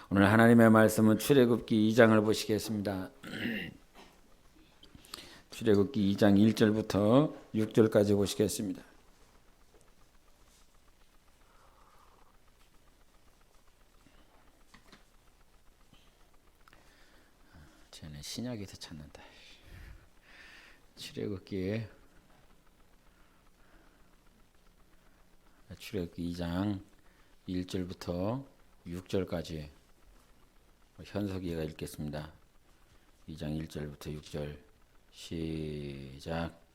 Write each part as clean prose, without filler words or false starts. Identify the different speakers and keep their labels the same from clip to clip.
Speaker 1: 오늘 하나님의 말씀은 출애굽기 2장을 보시겠습니다. 출애굽기 2장 1절부터 6절까지 보시겠습니다. 쟤는 신약에서 찾는다. 출애굽기 2장 1절부터 6절까지 현석이가 읽겠습니다. 2장 1절부터 6절 시작.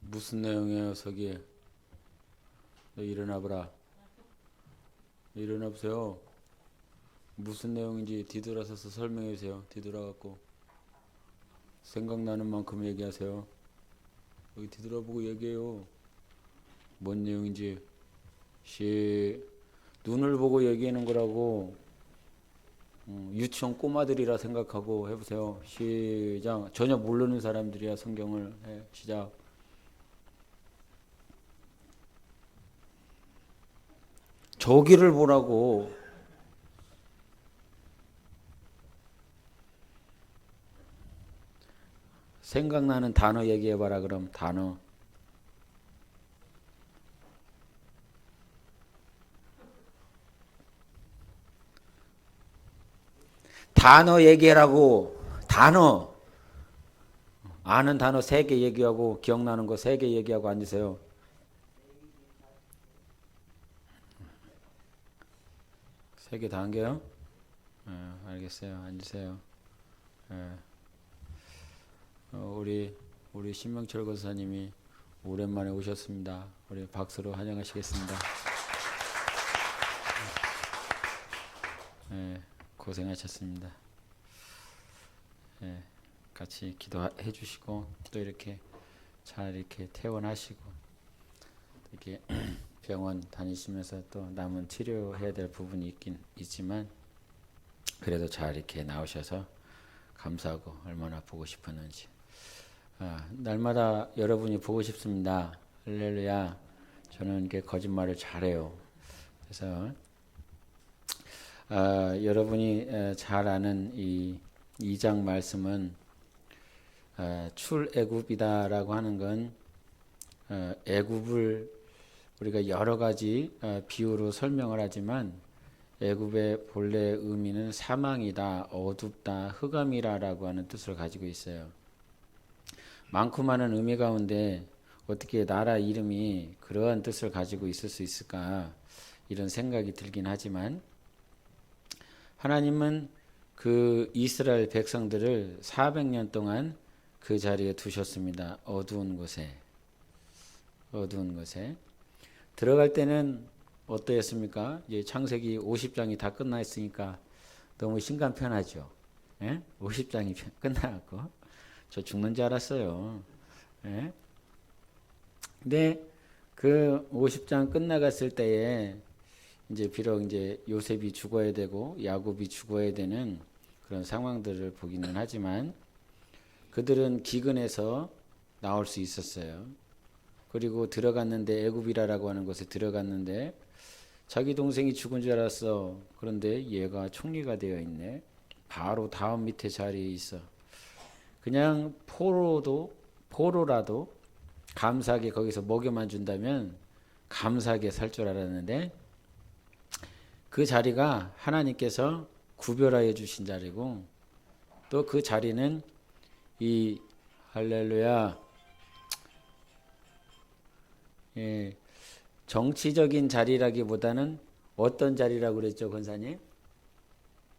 Speaker 1: 무슨 내용이에요, 서기에? 너 일어나보라. 일어나보세요. 무슨 내용인지 뒤돌아서서 설명해 주세요. 뒤돌아갖고 생각나는 만큼 얘기하세요. 여기 뒤돌아보고 얘기해요. 뭔 내용인지. 눈을 보고 얘기하는 거라고. 유치원 꼬마들이라 생각하고 해보세요. 시작. 전혀 모르는 사람들이야 성경을 해. 시작. 저기를 보라고. 생각나는 단어 얘기해봐라. 그럼 단어. 단어 얘기하라고. 단어. 아는 단어 3개 얘기하고 기억나는 거 3개 얘기하고 앉으세요. 3개 다 한 개요? 알겠어요. 앉으세요. 우리 신명철 권사님이 오랜만에 오셨습니다. 우리 박수로 환영하시겠습니다. 고생하셨습니다. 같이 기도해 주시고 또 이렇게 잘 이렇게 퇴원하시고 이렇게 병원 다니시면서 또 남은 치료해야 될 부분이 있긴 있지만 그래도 잘 이렇게 나오셔서 감사하고 얼마나 보고 싶었는지. 날마다 여러분이 보고 싶습니다. 할렐루야. 저는 이렇게 거짓말을 잘해요. 그래서 여러분이 잘 아는 이 2장 말씀은 출애굽이다라고 하는 건 애굽을 우리가 여러 가지 비유로 설명을 하지만 애굽의 본래 의미는 사망이다, 어둡다, 흑암이라라고 하는 뜻을 가지고 있어요. 많고 많은 의미 가운데 어떻게 나라 이름이 그러한 뜻을 가지고 있을 수 있을까 이런 생각이 들긴 하지만 하나님은 그 이스라엘 백성들을 400년 동안 그 자리에 두셨습니다. 어두운 곳에 들어갈 때는 어떠했습니까? 이제 창세기 50장이 다 끝나 있으니까 너무 심간 편하죠. 50장이 끝나갖고 저 죽는 줄 알았어요. 근데 그 50장 끝나갔을 때에 이제 비록 이제 요셉이 죽어야 되고 야곱이 죽어야 되는 그런 상황들을 보기는 하지만 그들은 기근에서 나올 수 있었어요. 그리고 들어갔는데 애굽이라고 하는 곳에 들어갔는데 자기 동생이 죽은 줄 알았어. 그런데 얘가 총리가 되어 있네. 바로 다음 밑에 자리에 있어. 그냥 포로라도 감사하게 거기서 먹여만 준다면 감사하게 살 줄 알았는데 그 자리가 하나님께서 구별하여 주신 자리고 또 그 자리는 이 할렐루야 정치적인 자리라기보다는 어떤 자리라고 그랬죠, 권사님?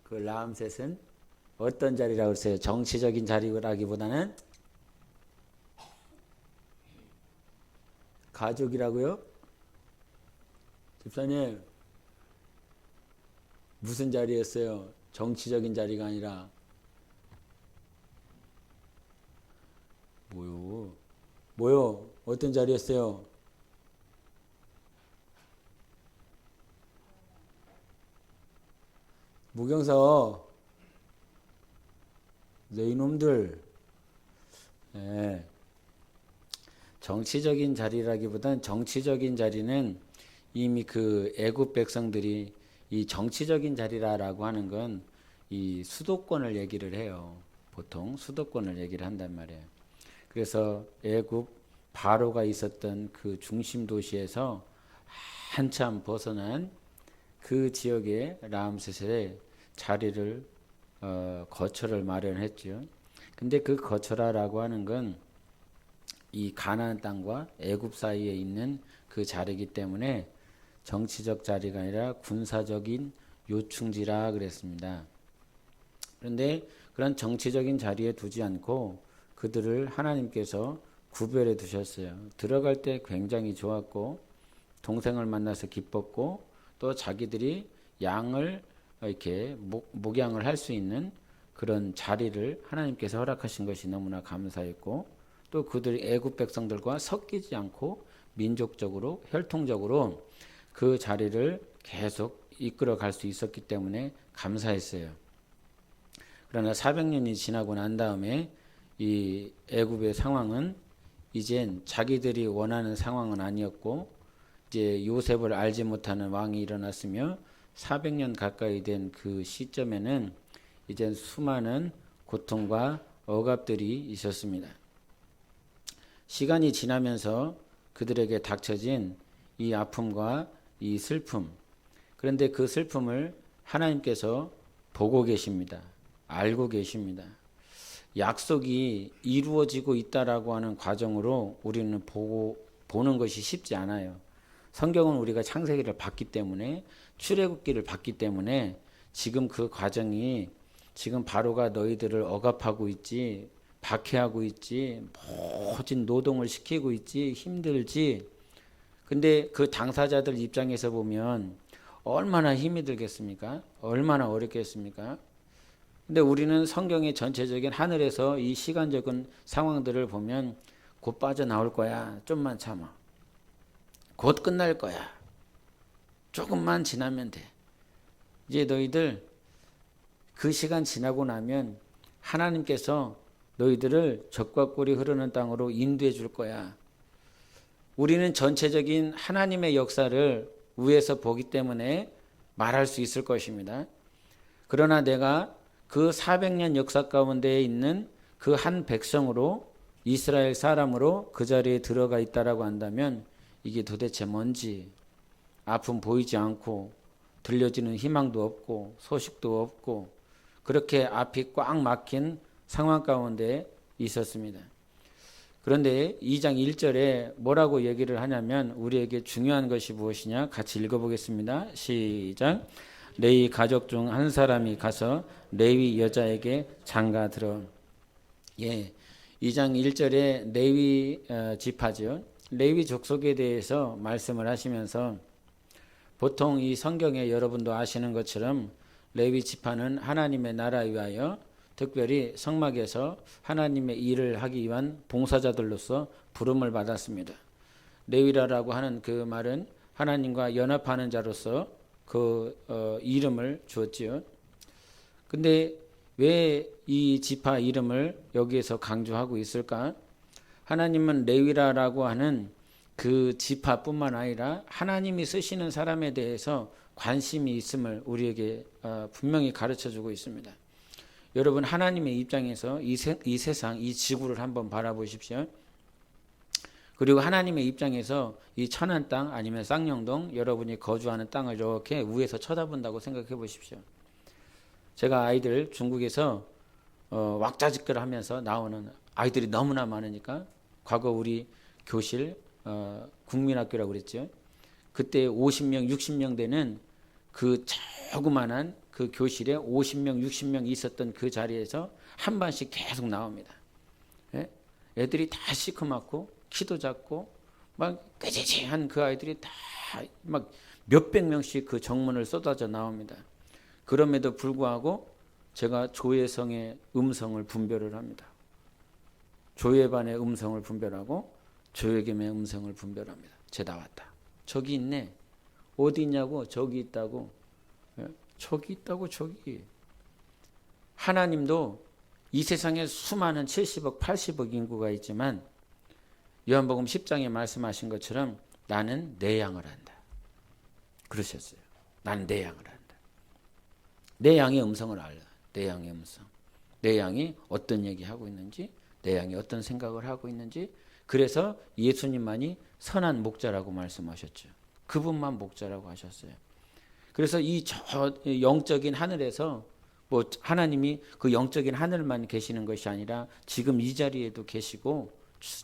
Speaker 1: 그 라암셋은 어떤 자리라고 그랬어요? 정치적인 자리라기보다는 가족이라고요? 집사님 무슨 자리였어요? 정치적인 자리가 아니라 뭐요? 어떤 자리였어요? 무경서 네 이놈들 정치적인 자리라기보단 정치적인 자리는 이미 그 애굽 백성들이 이 정치적인 자리라고 하는 건 이 수도권을 얘기를 해요. 보통 수도권을 얘기를 한단 말이에요. 그래서 애굽 바로가 있었던 그 중심 도시에서 한참 벗어난 그 지역에 라암셋의 자리를 거처를 마련했죠. 근데 그 거처라고 하는 건 이 가나안 땅과 애굽 사이에 있는 그 자리이기 때문에 정치적 자리가 아니라 군사적인 요충지라 그랬습니다. 그런데 그런 정치적인 자리에 두지 않고 그들을 하나님께서 구별해 두셨어요. 들어갈 때 굉장히 좋았고 동생을 만나서 기뻤고 또 자기들이 양을 이렇게 목양을 할 수 있는 그런 자리를 하나님께서 허락하신 것이 너무나 감사했고 또 그들이 애굽 백성들과 섞이지 않고 민족적으로 혈통적으로 그 자리를 계속 이끌어 갈 수 있었기 때문에 감사했어요. 그러나 400년이 지나고 난 다음에 이 애굽의 상황은 이젠 자기들이 원하는 상황은 아니었고 이제 요셉을 알지 못하는 왕이 일어났으며 400년 가까이 된 그 시점에는 이젠 수많은 고통과 억압들이 있었습니다. 시간이 지나면서 그들에게 닥쳐진 이 아픔과 이 슬픔, 그런데 그 슬픔을 하나님께서 보고 계십니다. 알고 계십니다. 약속이 이루어지고 있다라고 하는 과정으로 우리는 보는 것이 쉽지 않아요. 성경은 우리가 창세기를 봤기 때문에 출애굽기를 봤기 때문에 지금 그 과정이 지금 바로가 너희들을 억압하고 있지 박해하고 있지 모진 노동을 시키고 있지 힘들지 근데 그 당사자들 입장에서 보면 얼마나 힘이 들겠습니까? 얼마나 어렵겠습니까? 근데 우리는 성경의 전체적인 하늘에서 이 시간적인 상황들을 보면 곧 빠져나올 거야. 좀만 참아. 곧 끝날 거야. 조금만 지나면 돼. 이제 너희들 그 시간 지나고 나면 하나님께서 너희들을 젖과 꿀이 흐르는 땅으로 인도해 줄 거야. 우리는 전체적인 하나님의 역사를 위에서 보기 때문에 말할 수 있을 것입니다. 그러나 내가 그 400년 역사 가운데 있는 그 한 백성으로 이스라엘 사람으로 그 자리에 들어가 있다라고 한다면 이게 도대체 뭔지 아픔 보이지 않고 들려지는 희망도 없고 소식도 없고 그렇게 앞이 꽉 막힌 상황 가운데 있었습니다. 그런데 2장 1절에 뭐라고 얘기를 하냐면 우리에게 중요한 것이 무엇이냐 같이 읽어보겠습니다. 시작. 레위 가족 중 한 사람이 가서 레위 여자에게 장가 들어. 2장 1절에 레위 지파죠. 레위 족속에 대해서 말씀을 하시면서 보통 이 성경에 여러분도 아시는 것처럼 레위 지파는 하나님의 나라 위하여 특별히 성막에서 하나님의 일을 하기 위한 봉사자들로서 부름을 받았습니다. 레위라라고 하는 그 말은 하나님과 연합하는 자로서 그 이름을 주었지요. 근데 왜 이 지파 이름을 여기에서 강조하고 있을까? 하나님은 레위라라고 하는 그 지파뿐만 아니라 하나님이 쓰시는 사람에 대해서 관심이 있음을 우리에게 분명히 가르쳐주고 있습니다. 여러분 하나님의 입장에서 이 세상, 이 지구를 한번 바라보십시오. 그리고 하나님의 입장에서 이 천안 땅 아니면 쌍용동 여러분이 거주하는 땅을 이렇게 위에서 쳐다본다고 생각해 보십시오. 제가 아이들 중국에서 왁자지껄 하면서 나오는 아이들이 너무나 많으니까 과거 우리 교실 국민학교라고 그랬죠. 그때 50명, 60명 되는 그 조그만한 그 교실에 50명, 60명 있었던 그 자리에서 한 반씩 계속 나옵니다. 예? 애들이 다 시커멓고 키도 작고 막 꾀지지한 그 아이들이 다 막 몇백 명씩 그 정문을 쏟아져 나옵니다. 그럼에도 불구하고 제가 조회성의 음성을 분별을 합니다. 조회반의 음성을 분별하고 조회겸의 음성을 분별합니다. 쟤 나왔다. 저기 있네. 어디 있냐고. 저기 있다고. 저기 있다고. 저기. 하나님도 이 세상에 수많은 70억 80억 인구가 있지만 요한복음 10장에 말씀하신 것처럼 나는 내 양을 안다. 그러셨어요. 나는 내 양을 안다. 내 양의 음성을 알라. 내 양의 음성. 내 양이 어떤 얘기하고 있는지, 내 양이 어떤 생각을 하고 있는지. 그래서 예수님만이 선한 목자라고 말씀하셨죠. 그분만 목자라고 하셨어요. 그래서 이 영적인 하늘에서 뭐 하나님이 그 영적인 하늘만 계시는 것이 아니라 지금 이 자리에도 계시고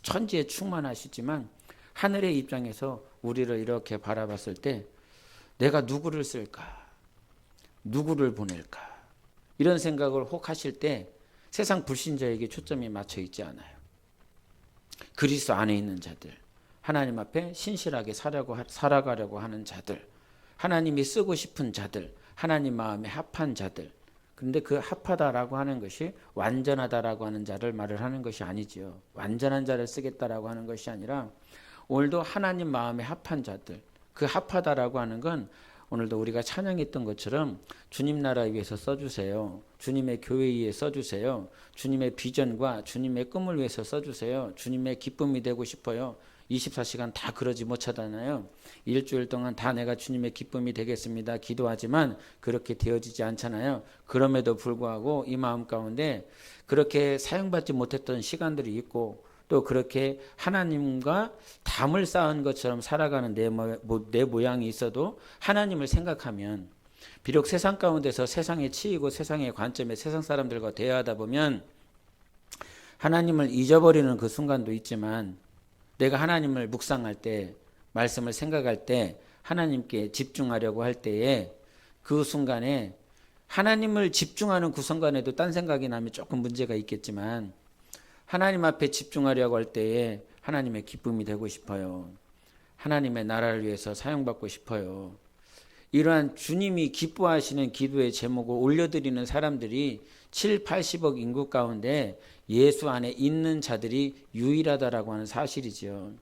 Speaker 1: 천지에 충만하시지만 하늘의 입장에서 우리를 이렇게 바라봤을 때 내가 누구를 쓸까? 누구를 보낼까? 이런 생각을 혹 하실 때 세상 불신자에게 초점이 맞춰 있지 않아요. 그리스도 안에 있는 자들, 하나님 앞에 신실하게 살아가려고 하는 자들, 하나님이 쓰고 싶은 자들, 하나님 마음에 합한 자들. 그런데 그 합하다라고 하는 것이 완전하다라고 하는 자를 말을 하는 것이 아니지요. 완전한 자를 쓰겠다라고 하는 것이 아니라 오늘도 하나님 마음에 합한 자들, 그 합하다라고 하는 건 오늘도 우리가 찬양했던 것처럼 주님 나라 위해서 써주세요. 주님의 교회 위해 써주세요. 주님의 비전과 주님의 꿈을 위해서 써주세요. 주님의 기쁨이 되고 싶어요. 24시간 다 그러지 못하잖아요. 일주일 동안 다 내가 주님의 기쁨이 되겠습니다. 기도하지만 그렇게 되어지지 않잖아요. 그럼에도 불구하고 이 마음 가운데 그렇게 사용받지 못했던 시간들이 있고 또 그렇게 하나님과 담을 쌓은 것처럼 살아가는 내 모양이 있어도 하나님을 생각하면 비록 세상 가운데서 세상에 치이고 세상의 관점에 세상 사람들과 대화하다 보면 하나님을 잊어버리는 그 순간도 있지만 내가 하나님을 묵상할 때 말씀을 생각할 때 하나님께 집중하려고 할 때에 그 순간에 하나님을 집중하는 그 순간에도 딴 생각이 나면 조금 문제가 있겠지만 하나님 앞에 집중하려고 할 때에 하나님의 기쁨이 되고 싶어요. 하나님의 나라를 위해서 사용받고 싶어요. 이러한 주님이 기뻐하시는 기도의 제목을 올려드리는 사람들이 7, 80억 인구 가운데 예수 안에 있는 자들이 유일하다라고 하는 사실이죠.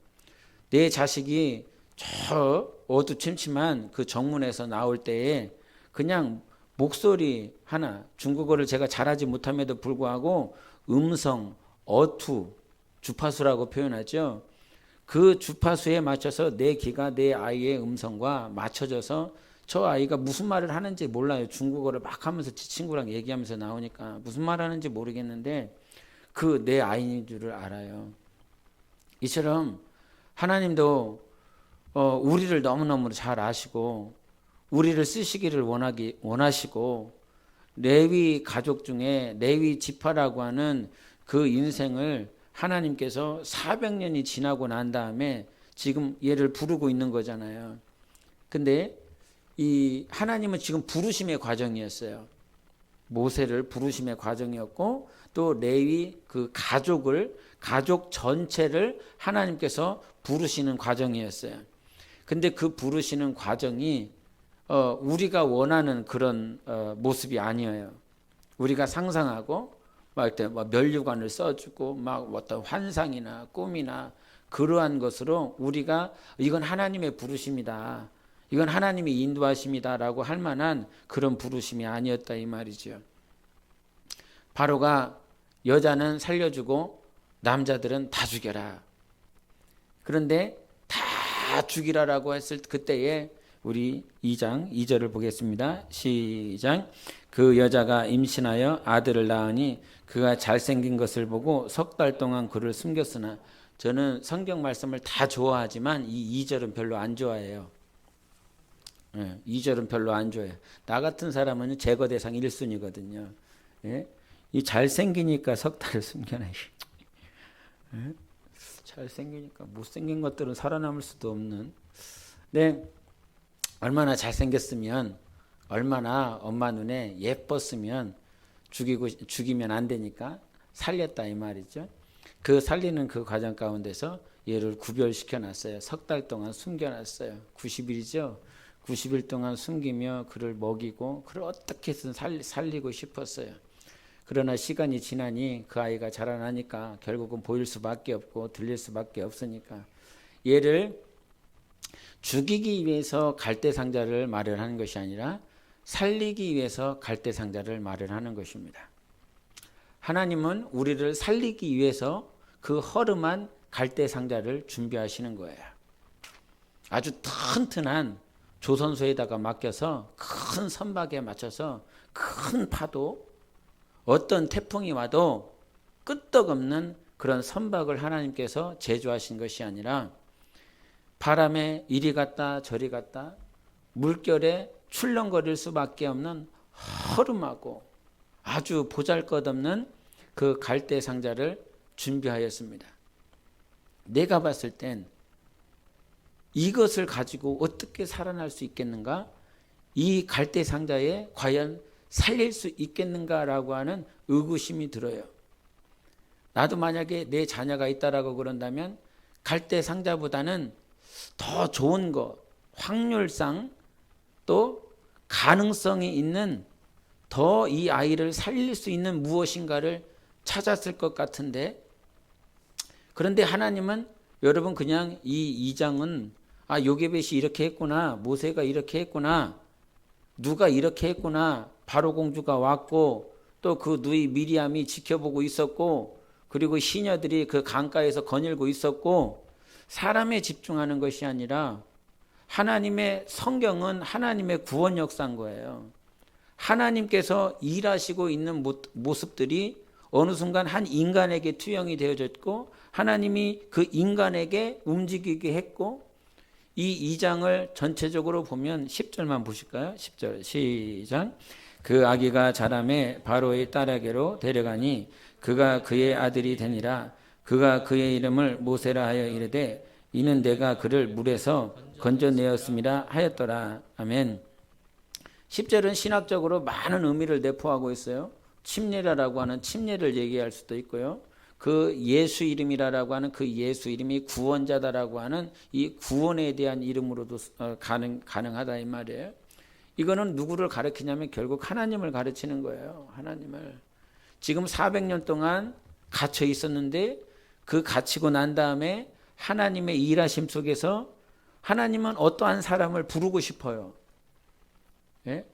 Speaker 1: 내 자식이 저 어두침침한 그 정문에서 나올 때에 그냥 목소리 하나, 중국어를 제가 잘하지 못함에도 불구하고 음성, 어투, 주파수라고 표현하죠. 그 주파수에 맞춰서 내 귀가 내 아이의 음성과 맞춰져서 저 아이가 무슨 말을 하는지 몰라요. 중국어를 막 하면서 지 친구랑 얘기하면서 나오니까 무슨 말 하는지 모르겠는데 그 내 아이인 줄을 알아요. 이처럼 하나님도 우리를 너무너무 잘 아시고 우리를 쓰시기를 원하시고 레위 가족 중에 레위 지파라고 하는 그 인생을 하나님께서 400년이 지나고 난 다음에 지금 얘를 부르고 있는 거잖아요. 근데 이 하나님은 지금 부르심의 과정이었어요. 모세를 부르심의 과정이었고 또 레위 그 가족 전체를 하나님께서 부르시는 과정이었어요. 근데 그 부르시는 과정이 우리가 원하는 그런 모습이 아니에요. 우리가 상상하고 막 면류관을 써주고 막 어떤 환상이나 꿈이나 그러한 것으로 우리가 이건 하나님의 부르심이다. 이건 하나님이 인도하심이다라고 할 만한 그런 부르심이 아니었다 이 말이죠. 바로가 여자는 살려주고 남자들은 다 죽여라. 그런데 다 죽이라라고 했을 그때에 우리 2장 2절을 보겠습니다. 시작. 그 여자가 임신하여 아들을 낳으니 그가 잘생긴 것을 보고 석 달 동안 그를 숨겼으나 저는 성경 말씀을 다 좋아하지만 이 2절은 별로 안 좋아해요. 2절은 별로 안 좋아해요. 나 같은 사람은 제거 대상 1순위거든요. 예? 이 잘생기니까 석 달을 숨겨놔. 예? 잘생기니까 못생긴 것들은 살아남을 수도 없는. 네, 얼마나 잘생겼으면, 얼마나 엄마 눈에 예뻤으면 죽이면 안 되니까 살렸다 이 말이죠. 그 살리는 그 과정 가운데서 얘를 구별시켜 놨어요. 석 달 동안 숨겨놨어요. 90일이죠. 90일 동안 숨기며 그를 먹이고 그를 어떻게든 살리고 싶었어요. 그러나 시간이 지나니 그 아이가 자라나니까 결국은 보일 수밖에 없고 들릴 수밖에 없으니까 얘를 죽이기 위해서 갈대상자를 마련하는 것이 아니라 살리기 위해서 갈대상자를 마련하는 것입니다. 하나님은 우리를 살리기 위해서 그 허름한 갈대상자를 준비하시는 거예요. 아주 튼튼한 조선소에다가 맡겨서 큰 선박에 맞춰서 큰 파도, 어떤 태풍이 와도 끄떡없는 그런 선박을 하나님께서 제조하신 것이 아니라 바람에 이리 갔다 저리 갔다 물결에 출렁거릴 수밖에 없는 허름하고 아주 보잘것없는 그 갈대 상자를 준비하였습니다. 내가 봤을 땐 이것을 가지고 어떻게 살아날 수 있겠는가? 이 갈대 상자에 과연 살릴 수 있겠는가라고 하는 의구심이 들어요. 나도 만약에 내 자녀가 있다라고 그런다면 갈대 상자보다는 더 좋은 거, 확률상 또 가능성이 있는 더 이 아이를 살릴 수 있는 무엇인가를 찾았을 것 같은데, 그런데 하나님은 여러분 그냥 이 2장은 요게벳이 이렇게 했구나, 모세가 이렇게 했구나, 누가 이렇게 했구나, 바로 공주가 왔고 또 그 누이 미리암이 지켜보고 있었고 그리고 시녀들이 그 강가에서 거닐고 있었고, 사람에 집중하는 것이 아니라 하나님의 성경은 하나님의 구원 역사인 거예요. 하나님께서 일하시고 있는 모습들이 어느 순간 한 인간에게 투영이 되어졌고 하나님이 그 인간에게 움직이게 했고, 이 2장을 전체적으로 보면 10절만 보실까요? 10절 시작. 그 아기가 자라매 바로의 딸에게로 데려가니 그가 그의 아들이 되니라. 그가 그의 이름을 모세라 하여 이르되 이는 내가 그를 물에서 건져내었음이라 하였더라. 아멘. 10절은 신학적으로 많은 의미를 내포하고 있어요. 침례라라고 하는 침례를 얘기할 수도 있고요. 그 예수 이름이라고 하는 그 예수 이름이 구원자다라고 하는 이 구원에 대한 이름으로도 가능하다 이 말이에요. 이거는 누구를 가르치냐면 결국 하나님을 가르치는 거예요. 하나님을. 지금 400년 동안 갇혀 있었는데 그 갇히고 난 다음에 하나님의 일하심 속에서 하나님은 어떠한 사람을 부르고 싶어요. 예?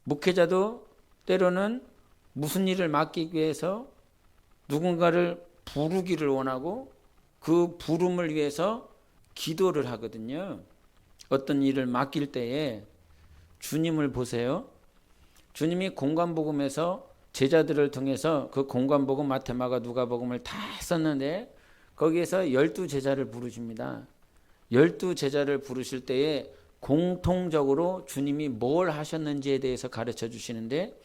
Speaker 1: 목회자도 때로는 무슨 일을 맡기기 위해서 누군가를 부르기를 원하고 그 부름을 위해서 기도를 하거든요. 어떤 일을 맡길 때에 주님을 보세요. 주님이 공관복음에서 제자들을 통해서 그 공관복음, 마태마가, 누가복음을 다 썼는데 거기에서 12제자를 부르십니다. 12제자를 부르실 때에 공통적으로 주님이 뭘 하셨는지에 대해서 가르쳐 주시는데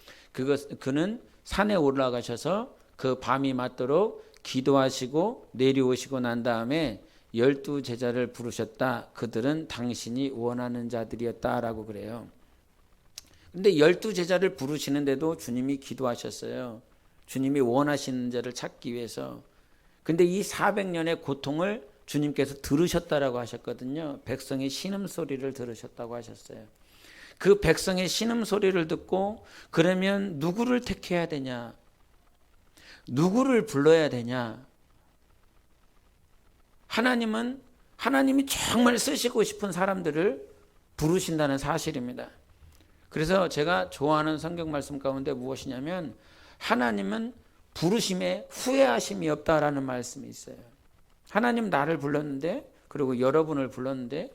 Speaker 1: 그는 산에 올라가셔서 그 밤이 맞도록 기도하시고 내려오시고 난 다음에 12제자를 부르셨다. 그들은 당신이 원하는 자들이었다라고 그래요. 근데 12제자를 부르시는데도 주님이 기도하셨어요. 주님이 원하시는 자를 찾기 위해서. 근데 이 400년의 고통을 주님께서 들으셨다라고 하셨거든요. 백성의 신음소리를 들으셨다고 하셨어요. 그 백성의 신음소리를 듣고 그러면 누구를 택해야 되냐? 누구를 불러야 되냐? 하나님이 정말 쓰시고 싶은 사람들을 부르신다는 사실입니다. 그래서 제가 좋아하는 성경 말씀 가운데 무엇이냐면 하나님은 부르심에 후회하심이 없다라는 말씀이 있어요. 하나님 나를 불렀는데 그리고 여러분을 불렀는데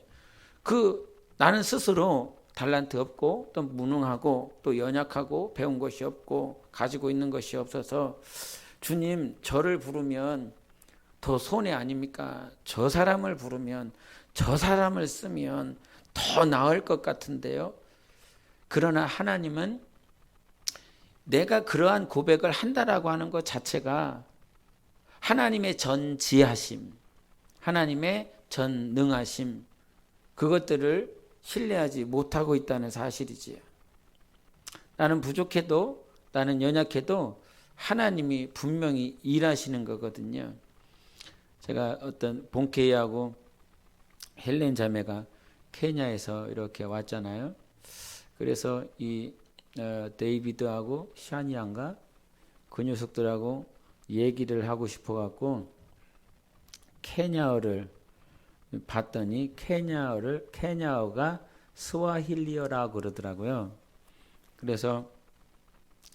Speaker 1: 나는 스스로 달란트 없고 또 무능하고 또 연약하고 배운 것이 없고 가지고 있는 것이 없어서 주님 저를 부르면 더 손해 아닙니까? 저 사람을 부르면 저 사람을 쓰면 더 나을 것 같은데요. 그러나 하나님은 내가 그러한 고백을 한다라고 하는 것 자체가 하나님의 전지하심, 하나님의 전능하심, 그것들을 신뢰하지 못하고 있다는 사실이지요. 나는 부족해도, 나는 연약해도 하나님이 분명히 일하시는 거거든요. 제가 어떤 본케이하고 헬렌 자매가 케냐에서 이렇게 왔잖아요. 그래서 이 데이비드하고 샤니안가 그 녀석들하고 얘기를 하고 싶어갖고 케냐어를 봤더니 케냐어가 스와힐리어라고 그러더라고요. 그래서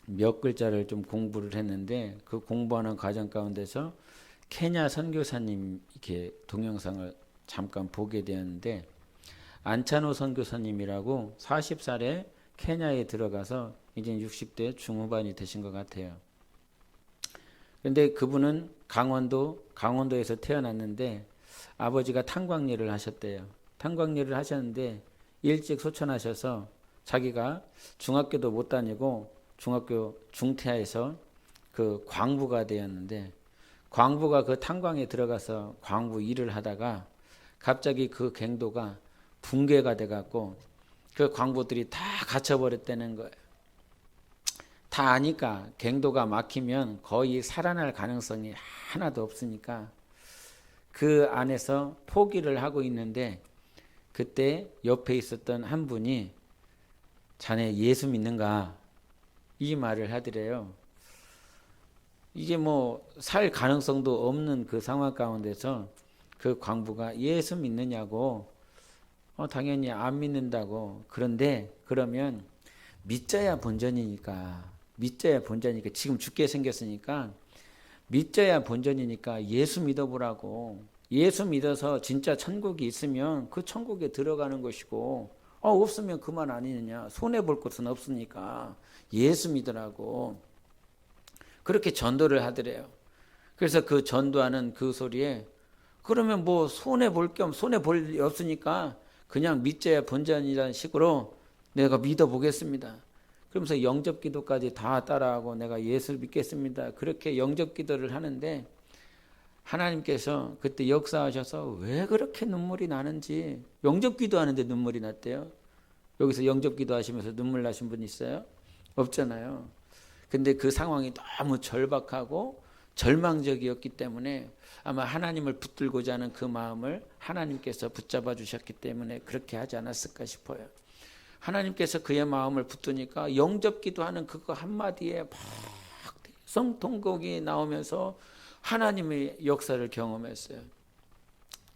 Speaker 1: 몇 글자를 좀 공부를 했는데 그 공부하는 과정 가운데서 케냐 선교사님 이렇게 동영상을 잠깐 보게 되었는데 안찬호 선교사님이라고 40살에 케냐에 들어가서 이제 60대 중후반이 되신 것 같아요. 그런데 그분은 강원도에서 태어났는데 아버지가 탄광일을 하셨대요. 탄광일을 하셨는데 일찍 소천하셔서 자기가 중학교도 못 다니고 중학교 중퇴해서 그 광부가 되었는데 광부가 그 탄광에 들어가서 광부 일을 하다가 갑자기 그 갱도가 붕괴가 돼갖고 그 광부들이 다 갇혀버렸다는 거예요. 다 아니까 갱도가 막히면 거의 살아날 가능성이 하나도 없으니까 그 안에서 포기를 하고 있는데 그때 옆에 있었던 한 분이 자네 예수 믿는가? 이 말을 하더래요. 이게 뭐 살 가능성도 없는 그 상황 가운데서 그 광부가 예수 믿느냐고 당연히 안 믿는다고. 그런데 그러면 믿져야 본전이니까 지금 죽게 생겼으니까 믿져야 본전이니까 예수 믿어보라고. 예수 믿어서 진짜 천국이 있으면 그 천국에 들어가는 것이고 없으면 그만 아니느냐. 손해볼 것은 없으니까 예수 믿으라고. 그렇게 전도를 하더래요. 그래서 그 전도하는 그 소리에 그러면 뭐 손해볼 겸 손해볼 일 없으니까 그냥 믿져야 본전이라는 식으로 내가 믿어보겠습니다. 그러면서 영접기도까지 다 따라하고 내가 예수를 믿겠습니다. 그렇게 영접기도를 하는데 하나님께서 그때 역사하셔서 왜 그렇게 눈물이 나는지 영접기도하는데 눈물이 났대요. 여기서 영접기도 하시면서 눈물 나신 분 있어요? 없잖아요. 근데 그 상황이 너무 절박하고 절망적이었기 때문에 아마 하나님을 붙들고자 하는 그 마음을 하나님께서 붙잡아 주셨기 때문에 그렇게 하지 않았을까 싶어요. 하나님께서 그의 마음을 붙드니까 영접기도하는 그거 한마디에 막 성통곡이 나오면서 하나님의 역사를 경험했어요.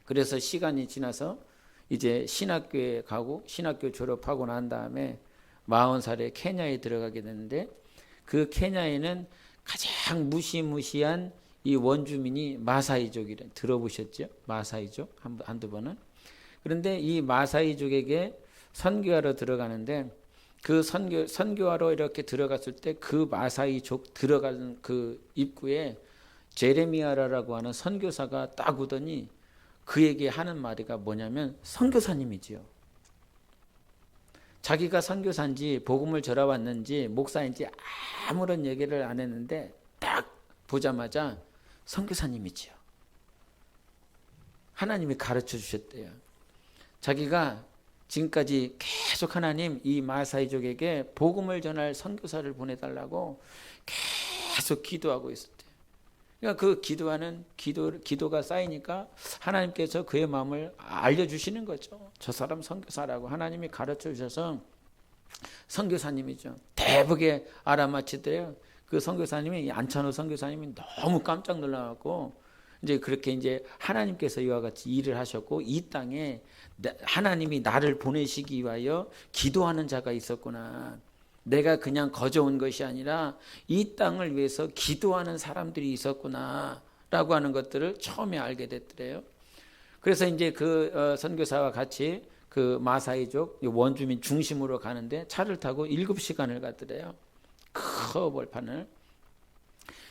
Speaker 1: 그래서 시간이 지나서 이제 신학교에 가고 신학교 졸업하고 난 다음에 40살에 케냐에 들어가게 되는데 그 케냐에는 가장 무시무시한 이 원주민이 마사이족이래. 들어보셨죠? 마사이족 한두 번은. 그런데 이 마사이족에게 선교하러 들어가는데 그 선교하러 이렇게 들어갔을 때 그 마사이족 들어가는 그 입구에 제레미야라고 하는 선교사가 딱 오더니 그에게 하는 말이가 뭐냐면 선교사님이지요. 자기가 선교사인지 복음을 전해왔는지 목사인지 아무런 얘기를 안 했는데 딱 보자마자 선교사님이지요. 하나님이 가르쳐 주셨대요. 자기가 지금까지 계속 하나님 이 마사이족에게 복음을 전할 선교사를 보내달라고 계속 기도하고 있었대요. 그러니까 그 기도하는 기도가 쌓이니까 하나님께서 그의 마음을 알려주시는 거죠. 저 사람 선교사라고 하나님이 가르쳐 주셔서 선교사님이죠. 대북에 알아맞히대요. 그 선교사님이 안찬호 선교사님이 너무 깜짝 놀라갖고 이제 그렇게 이제 하나님께서 이와 같이 일을 하셨고 이 땅에 하나님이 나를 보내시기 위하여 기도하는 자가 있었구나. 내가 그냥 거저 온 것이 아니라 이 땅을 위해서 기도하는 사람들이 있었구나 라고 하는 것들을 처음에 알게 됐더래요. 그래서 이제 그 선교사와 같이 그 마사이족 원주민 중심으로 가는데 차를 타고 7시간을 가더래요. 큰 벌판을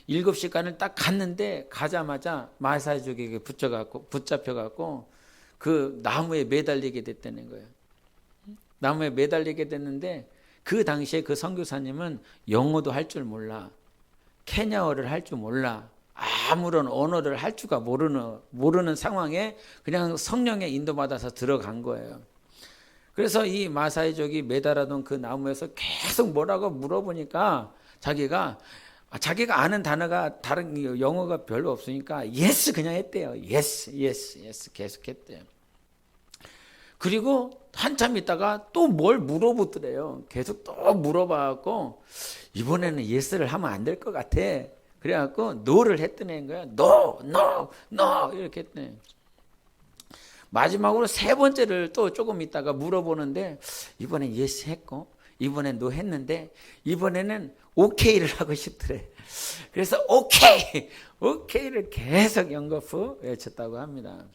Speaker 1: 7시간을 딱 갔는데 가자마자 마사이족에게 붙잡혀갖고 그 나무에 매달리게 됐다는 거예요. 나무에 매달리게 됐는데 그 당시에 그 선교사님은 영어도 할 줄 몰라, 케냐어를 할 줄 몰라, 아무런 언어를 할 줄가 모르는 상황에 그냥 성령의 인도받아서 들어간 거예요. 그래서 이 마사이족이 매달아둔 그 나무에서 계속 뭐라고 물어보니까 자기가 아는 단어가 다른 영어가 별로 없으니까 yes 그냥 했대요. yes 계속 했대요. 그리고 한참 있다가 또 뭘 물어보더래요. 계속 또 물어봐갖고 이번에는 yes를 하면 안 될 것 같아. 그래갖고 no를 했더니 거야. no 이렇게 했더니 마지막으로 세 번째를 또 조금 있다가 물어보는데 이번엔 yes 했고 이번엔 no 했는데 이번에는 OK를 하고 싶더래. 그래서 OK를 계속 연거푸 외쳤다고 합니다.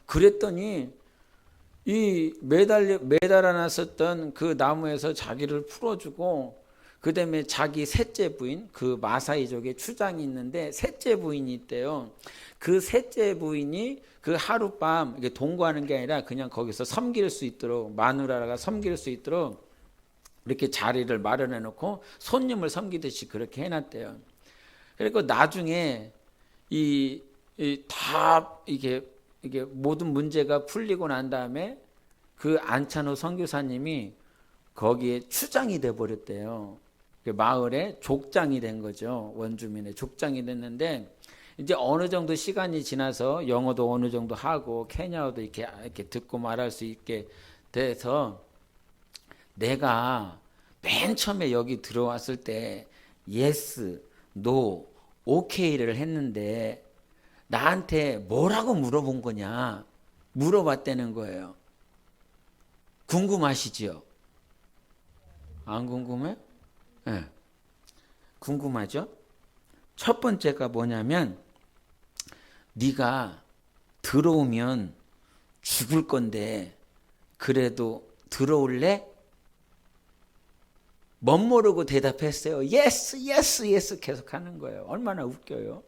Speaker 1: 그랬더니 이 매달아놨었던 그 나무에서 자기를 풀어주고 그 다음에 자기 셋째 부인, 그 마사이족의 추장이 있는데 셋째 부인이 있대요. 그 셋째 부인이 그 하룻밤 이게 동거하는 게 아니라 그냥 거기서 섬길 수 있도록, 마누라가 섬길 수 있도록 이렇게 자리를 마련해 놓고 손님을 섬기듯이 그렇게 해놨대요. 그리고 나중에 다 이게 모든 문제가 풀리고 난 다음에 그 안찬호 선교사님이 거기에 추장이 돼 버렸대요. 마을의 족장이 된 거죠. 원주민의 족장이 됐는데 이제 어느 정도 시간이 지나서 영어도 어느 정도 하고 케냐어도 이렇게 듣고 말할 수 있게 돼서 내가 맨 처음에 여기 들어왔을 때 yes, no, okay를 했는데 나한테 뭐라고 물어본 거냐 물어봤다는 거예요. 궁금하시죠? 안 궁금해? 네. 궁금하죠? 첫 번째가 뭐냐면 네가 들어오면 죽을 건데 그래도 들어올래? 멋모르고 대답했어요. yes 계속 하는 거예요. 얼마나 웃겨요.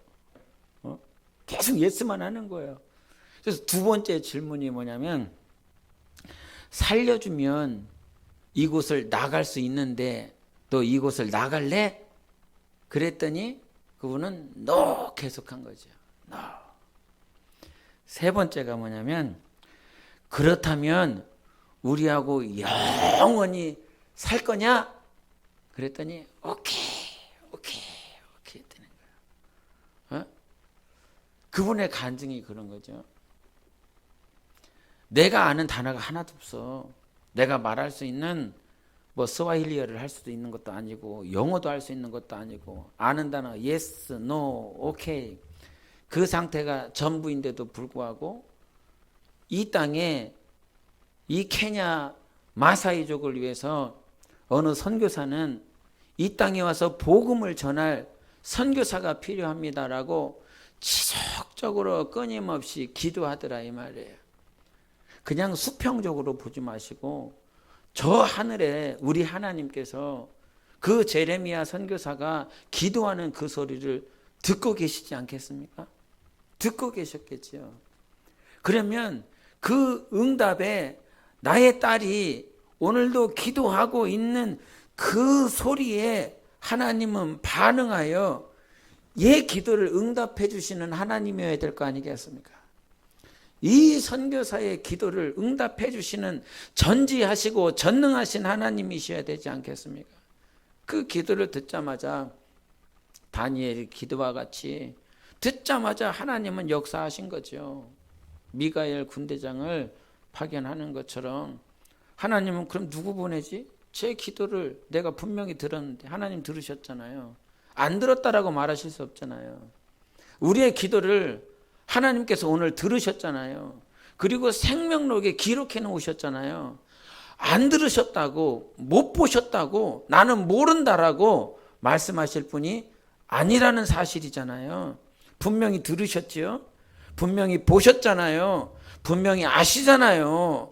Speaker 1: 계속 예스만 하는 거예요. 그래서 두 번째 질문이 뭐냐면 살려주면 이곳을 나갈 수 있는데 너 이곳을 나갈래? 그랬더니 그분은 no 계속한 거죠. no. 세 번째가 뭐냐면 그렇다면 우리하고 영원히 살 거냐? 그랬더니 오케이 했다는 거예요. 그분의 간증이 그런 거죠. 내가 아는 단어가 하나도 없어. 내가 말할 수 있는 뭐 스와힐리어를 할 수도 있는 것도 아니고 영어도 할 수 있는 것도 아니고 아는 단어 yes, no, okay 그 상태가 전부인데도 불구하고 이 땅에 이 케냐 마사이족을 위해서 어느 선교사는 이 땅에 와서 복음을 전할 선교사가 필요합니다라고 지속적으로 끊임없이 기도하더라 이 말이에요. 그냥 수평적으로 보지 마시고 저 하늘에 우리 하나님께서 그 제레미야 선교사가 기도하는 그 소리를 듣고 계시지 않겠습니까? 듣고 계셨겠지요. 그러면 그 응답에 나의 딸이 오늘도 기도하고 있는 그 소리에 하나님은 반응하여 얘 기도를 응답해 주시는 하나님이어야 될 거 아니겠습니까? 이 선교사의 기도를 응답해 주시는 전지하시고 전능하신 하나님이셔야 되지 않겠습니까? 그 기도를 듣자마자 다니엘의 기도와 같이 듣자마자 하나님은 역사하신 거죠. 미가엘 군대장을 파견하는 것처럼 하나님은 그럼 누구 보내지? 제 기도를 내가 분명히 들었는데 하나님 들으셨잖아요. 안 들었다라고 말하실 수 없잖아요. 우리의 기도를 하나님께서 오늘 들으셨잖아요. 그리고 생명록에 기록해 놓으셨잖아요. 안 들으셨다고 못 보셨다고 나는 모른다라고 말씀하실 분이 아니라는 사실이잖아요. 분명히 들으셨지요. 분명히 보셨잖아요. 분명히 아시잖아요.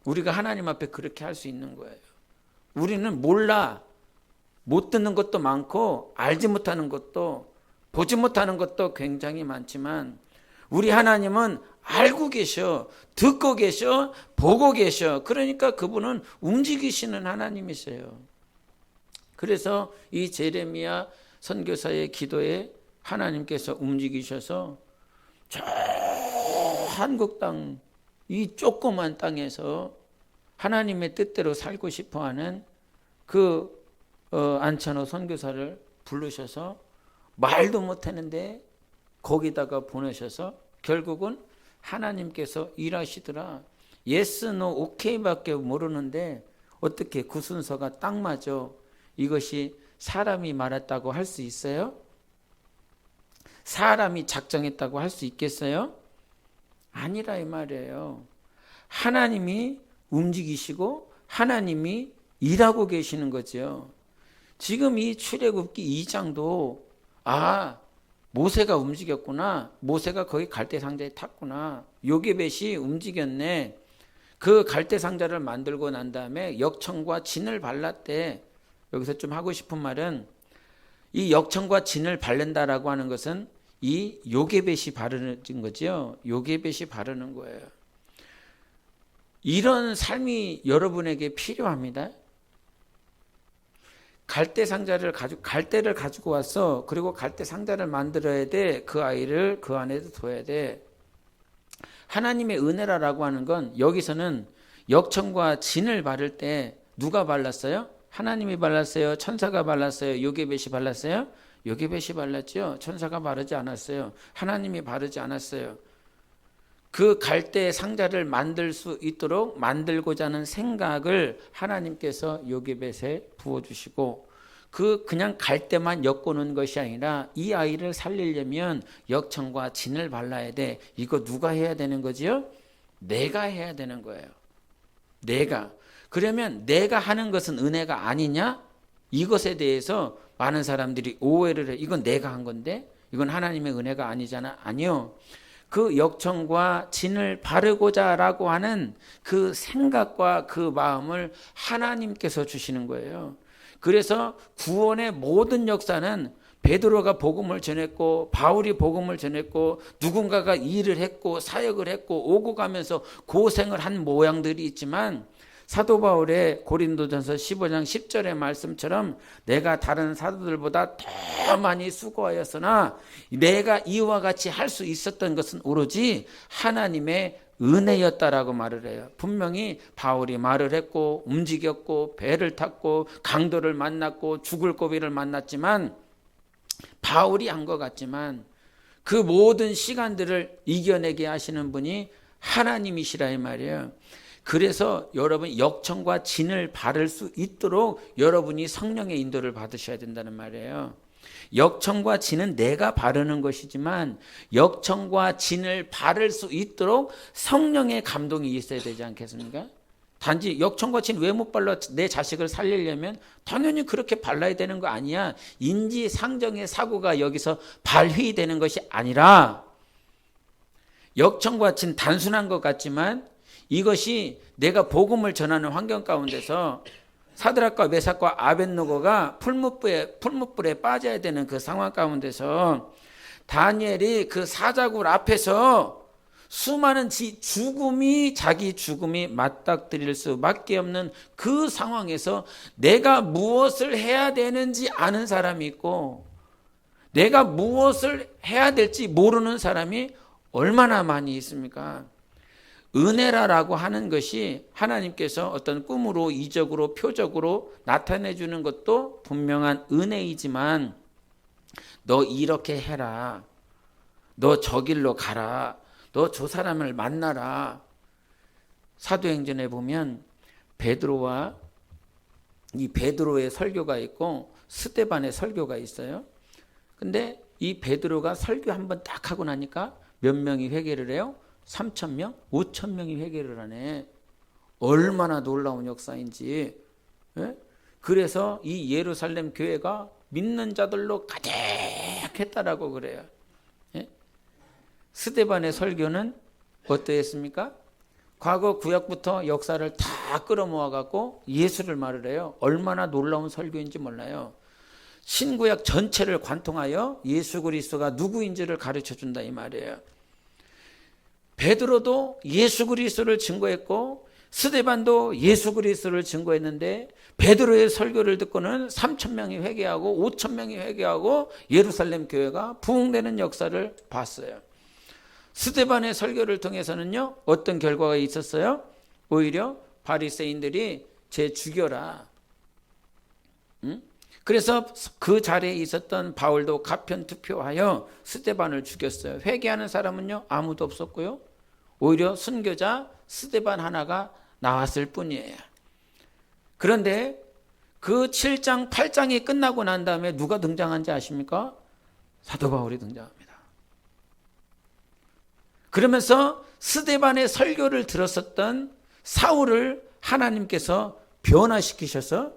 Speaker 1: 우리가 하나님 앞에 그렇게 할 수 있는 거예요. 우리는 몰라. 못 듣는 것도 많고 알지 못하는 것도 보지 못하는 것도 굉장히 많지만 우리 하나님은 알고 계셔, 듣고 계셔, 보고 계셔. 그러니까 그분은 움직이시는 하나님이세요. 그래서 이 제레미야 선교사의 기도에 하나님께서 움직이셔서 저 한국 땅, 이 조그만 땅에서 하나님의 뜻대로 살고 싶어하는 그 안찬호 선교사를 부르셔서 말도 못하는데 거기다가 보내셔서 결국은 하나님께서 일하시더라. 예스, 노, 오케이밖에 모르는데 어떻게 그 순서가 딱 맞아? 이것이 사람이 말했다고 할 수 있어요? 사람이 작정했다고 할 수 있겠어요? 아니라 이 말이에요. 하나님이 움직이시고 하나님이 일하고 계시는 거죠. 지금 이 출애굽기 2장도 모세가 움직였구나. 모세가 거기 갈대 상자에 탔구나. 요게벳이 움직였네. 그 갈대 상자를 만들고 난 다음에 역청과 진을 발랐대. 여기서 좀 하고 싶은 말은 이 역청과 진을 바른다라고 하는 것은 이 요게벳이 바르는 거죠. 요게벳이 바르는 거예요. 이런 삶이 여러분에게 필요합니다. 갈대 상자를 가지고 갈대를 가지고 와서 그리고 갈대 상자를 만들어야 돼. 그 아이를 그 안에 둬야 돼. 하나님의 은혜라고 하는 건 여기서는 역청과 진을 바를 때 누가 발랐어요? 하나님이 발랐어요? 천사가 발랐어요? 요게벳이 발랐어요? 요게벳이 발랐죠. 천사가 바르지 않았어요. 하나님이 바르지 않았어요. 그 갈대 상자를 만들 수 있도록 만들고자 하는 생각을 하나님께서 요게벳에 부어주시고 그냥 갈대만 엮어놓은 것이 아니라 이 아이를 살리려면 역청과 진을 발라야 돼. 이거 누가 해야 되는 거지요? 내가 해야 되는 거예요. 내가. 그러면 내가 하는 것은 은혜가 아니냐? 이것에 대해서 많은 사람들이 오해를 해. 이건 내가 한 건데? 이건 하나님의 은혜가 아니잖아. 아니요. 그 역청과 진을 바르고자 라고 하는 그 생각과 그 마음을 하나님께서 주시는 거예요. 그래서 구원의 모든 역사는 베드로가 복음을 전했고 바울이 복음을 전했고 누군가가 일을 했고 사역을 했고 오고 가면서 고생을 한 모양들이 있지만 사도 바울의 고린도전서 15장 10절의 말씀처럼 내가 다른 사도들보다 더 많이 수고하였으나 내가 이와 같이 할 수 있었던 것은 오로지 하나님의 은혜였다라고 말을 해요. 분명히 바울이 말을 했고 움직였고 배를 탔고 강도를 만났고 죽을 고비를 만났지만 바울이 한 것 같지만 그 모든 시간들을 이겨내게 하시는 분이 하나님이시라 이 말이에요. 그래서 여러분 역청과 진을 바를 수 있도록 여러분이 성령의 인도를 받으셔야 된다는 말이에요. 역청과 진은 내가 바르는 것이지만 역청과 진을 바를 수 있도록 성령의 감동이 있어야 되지 않겠습니까? 단지 역청과 진 왜 못 발라? 내 자식을 살리려면 당연히 그렇게 발라야 되는 거 아니야. 인지상정의 사고가 여기서 발휘되는 것이 아니라 역청과 진 단순한 것 같지만 이것이 내가 복음을 전하는 환경 가운데서 사드락과 메삭과 아벳느고가 풀무불에 빠져야 되는 그 상황 가운데서 다니엘이 그 사자굴 앞에서 수많은 자기 죽음이 맞닥뜨릴 수밖에 없는 그 상황에서 내가 무엇을 해야 되는지 아는 사람이 있고 내가 무엇을 해야 될지 모르는 사람이 얼마나 많이 있습니까? 은혜라고 하는 것이 하나님께서 어떤 꿈으로 이적으로 표적으로 나타내 주는 것도 분명한 은혜이지만 너 이렇게 해라. 너 저 길로 가라. 너 저 사람을 만나라. 사도행전에 보면 베드로와 이 베드로의 설교가 있고 스데반의 설교가 있어요. 근데 이 베드로가 설교 한번 딱 하고 나니까 몇 명이 회개를 해요? 3,000명? 5,000명이 회개를 하네. 얼마나 놀라운 역사인지. 예? 그래서 이 예루살렘 교회가 믿는 자들로 가득했다라고 그래요. 예? 스데반의 설교는 어떠했습니까? 과거 구약부터 역사를 다 끌어모아 갖고 예수를 말을 해요. 얼마나 놀라운 설교인지 몰라요. 신구약 전체를 관통하여 예수 그리스도가 누구인지를 가르쳐 준다 이 말이에요. 베드로도 예수 그리스도를 증거했고 스데반도 예수 그리스도를 증거했는데 베드로의 설교를 듣고는 3,000명이 회개하고 5,000명이 회개하고 예루살렘 교회가 부흥되는 역사를 봤어요. 스데반의 설교를 통해서는요, 어떤 결과가 있었어요? 오히려 바리새인들이 쟤 죽여라. 그래서 그 자리에 있었던 바울도 가편 투표하여 스데반을 죽였어요. 회개하는 사람은요, 아무도 없었고요. 오히려 순교자 스데반 하나가 나왔을 뿐이에요. 그런데 그 7장, 8장이 끝나고 난 다음에 누가 등장한지 아십니까? 사도 바울이 등장합니다. 그러면서 스데반의 설교를 들었었던 사울을 하나님께서 변화시키셔서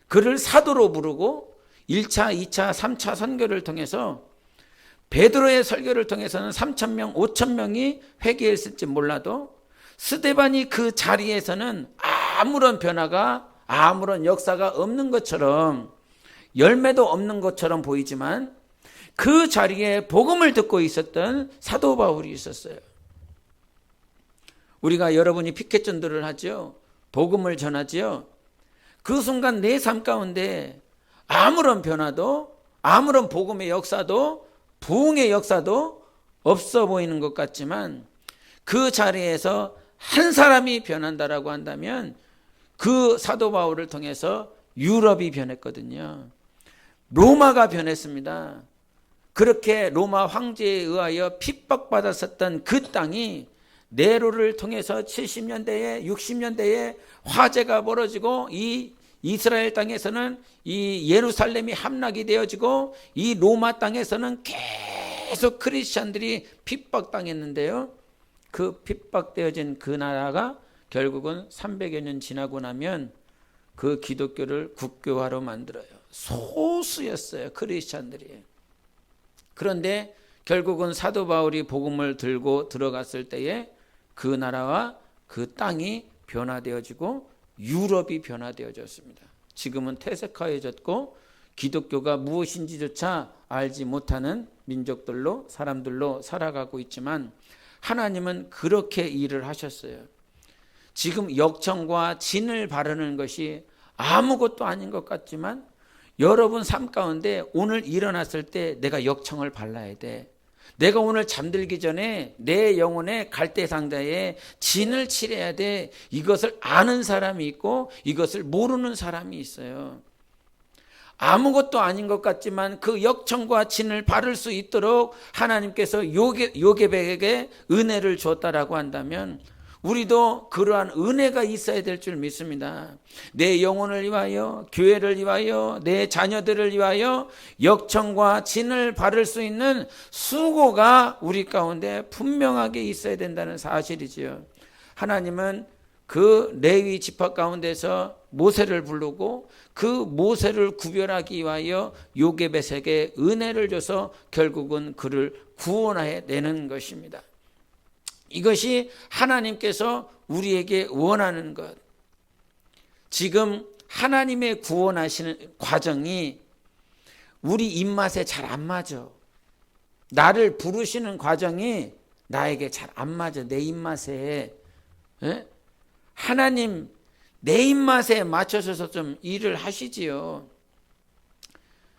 Speaker 1: 그를 사도로 부르고 1차, 2차, 3차 선교를 통해서 베드로의 설교를 통해서는 3,000명, 5,000명이 회개했을지 몰라도 스데반이 그 자리에서는 아무런 변화가, 아무런 역사가 없는 것처럼, 열매도 없는 것처럼 보이지만 그 자리에 복음을 듣고 있었던 사도 바울이 있었어요. 우리가 여러분이 피켓 전도를 하죠. 복음을 전하지요. 그 순간 내 삶 가운데 아무런 변화도, 아무런 복음의 역사도, 부흥의 역사도 없어 보이는 것 같지만 그 자리에서 한 사람이 변한다라고 한다면 그 사도 바울을 통해서 유럽이 변했거든요. 로마가 변했습니다. 그렇게 로마 황제에 의하여 핍박받았었던 그 땅이 네로를 통해서 70년대에 60년대에 화재가 벌어지고 이 이스라엘 땅에서는 이 예루살렘이 함락이 되어지고 이 로마 땅에서는 계속 크리스찬들이 핍박당했는데요. 그 핍박되어진 그 나라가 결국은 300여 년 지나고 나면 그 기독교를 국교화로 만들어요. 소수였어요, 크리스찬들이. 그런데 결국은 사도 바울이 복음을 들고 들어갔을 때에 그 나라와 그 땅이 변화되어지고 유럽이 변화되어졌습니다. 지금은 퇴색하여졌고 기독교가 무엇인지조차 알지 못하는 민족들로, 사람들로 살아가고 있지만 하나님은 그렇게 일을 하셨어요. 지금 역청과 진을 바르는 것이 아무것도 아닌 것 같지만 여러분 삶 가운데 오늘 일어났을 때 내가 역청을 발라야 돼. 내가 오늘 잠들기 전에 내 영혼의 갈대 상자에 진을 칠해야 돼. 이것을 아는 사람이 있고 이것을 모르는 사람이 있어요. 아무것도 아닌 것 같지만 그 역청과 진을 바를 수 있도록 하나님께서 요게백에게 은혜를 줬다라고 한다면 우리도 그러한 은혜가 있어야 될 줄 믿습니다. 내 영혼을 위하여, 교회를 위하여, 내 자녀들을 위하여 역청과 진을 바를 수 있는 수고가 우리 가운데 분명하게 있어야 된다는 사실이지요. 하나님은 그 레위 지파 가운데서 모세를 부르고 그 모세를 구별하기 위하여 요게벳에게 은혜를 줘서 결국은 그를 구원해 내는 것입니다. 이것이 하나님께서 우리에게 원하는 것. 지금 하나님의 구원하시는 과정이 우리 입맛에 잘 안 맞아. 나를 부르시는 과정이 나에게 잘 안 맞아. 내 입맛에. 에? 하나님 내 입맛에 맞춰서 좀 일을 하시지요.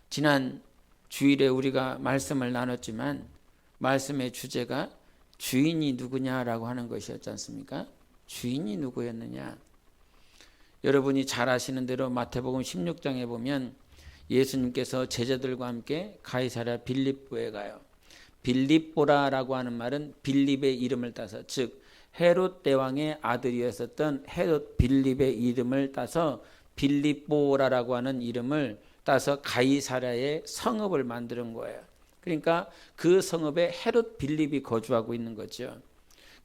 Speaker 1: 지난 주일에 우리가 말씀을 나눴지만 말씀의 주제가 주인이 누구냐라고 하는 것이었지 않습니까? 주인이 누구였느냐? 여러분이 잘 아시는 대로 마태복음 16장에 보면 예수님께서 제자들과 함께 가이사랴 빌립보에 가요. 빌립보라라고 하는 말은 빌립의 이름을 따서, 즉 헤롯 대왕의 아들이었었던 헤롯 빌립의 이름을 따서 빌립보라라고 하는 이름을 따서 가이사랴의 성읍을 만드는 거예요. 그러니까 그 성읍에 헤롯 빌립이 거주하고 있는 거죠.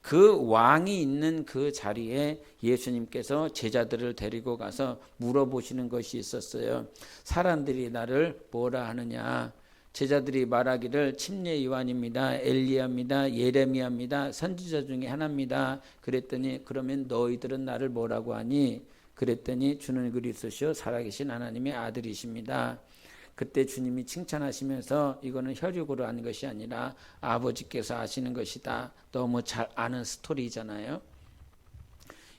Speaker 1: 그 왕이 있는 그 자리에 예수님께서 제자들을 데리고 가서 물어보시는 것이 있었어요. 사람들이 나를 뭐라 하느냐? 제자들이 말하기를 침례 요한입니다. 엘리야입니다. 예레미야입니다. 선지자 중에 하나입니다. 그랬더니 그러면 너희들은 나를 뭐라고 하니? 그랬더니 주는 그리스도시요 살아계신 하나님의 아들이십니다. 그때 주님이 칭찬하시면서 이거는 혈육으로 하는 것이 아니라 아버지께서 하시는 것이다. 너무 잘 아는 스토리잖아요.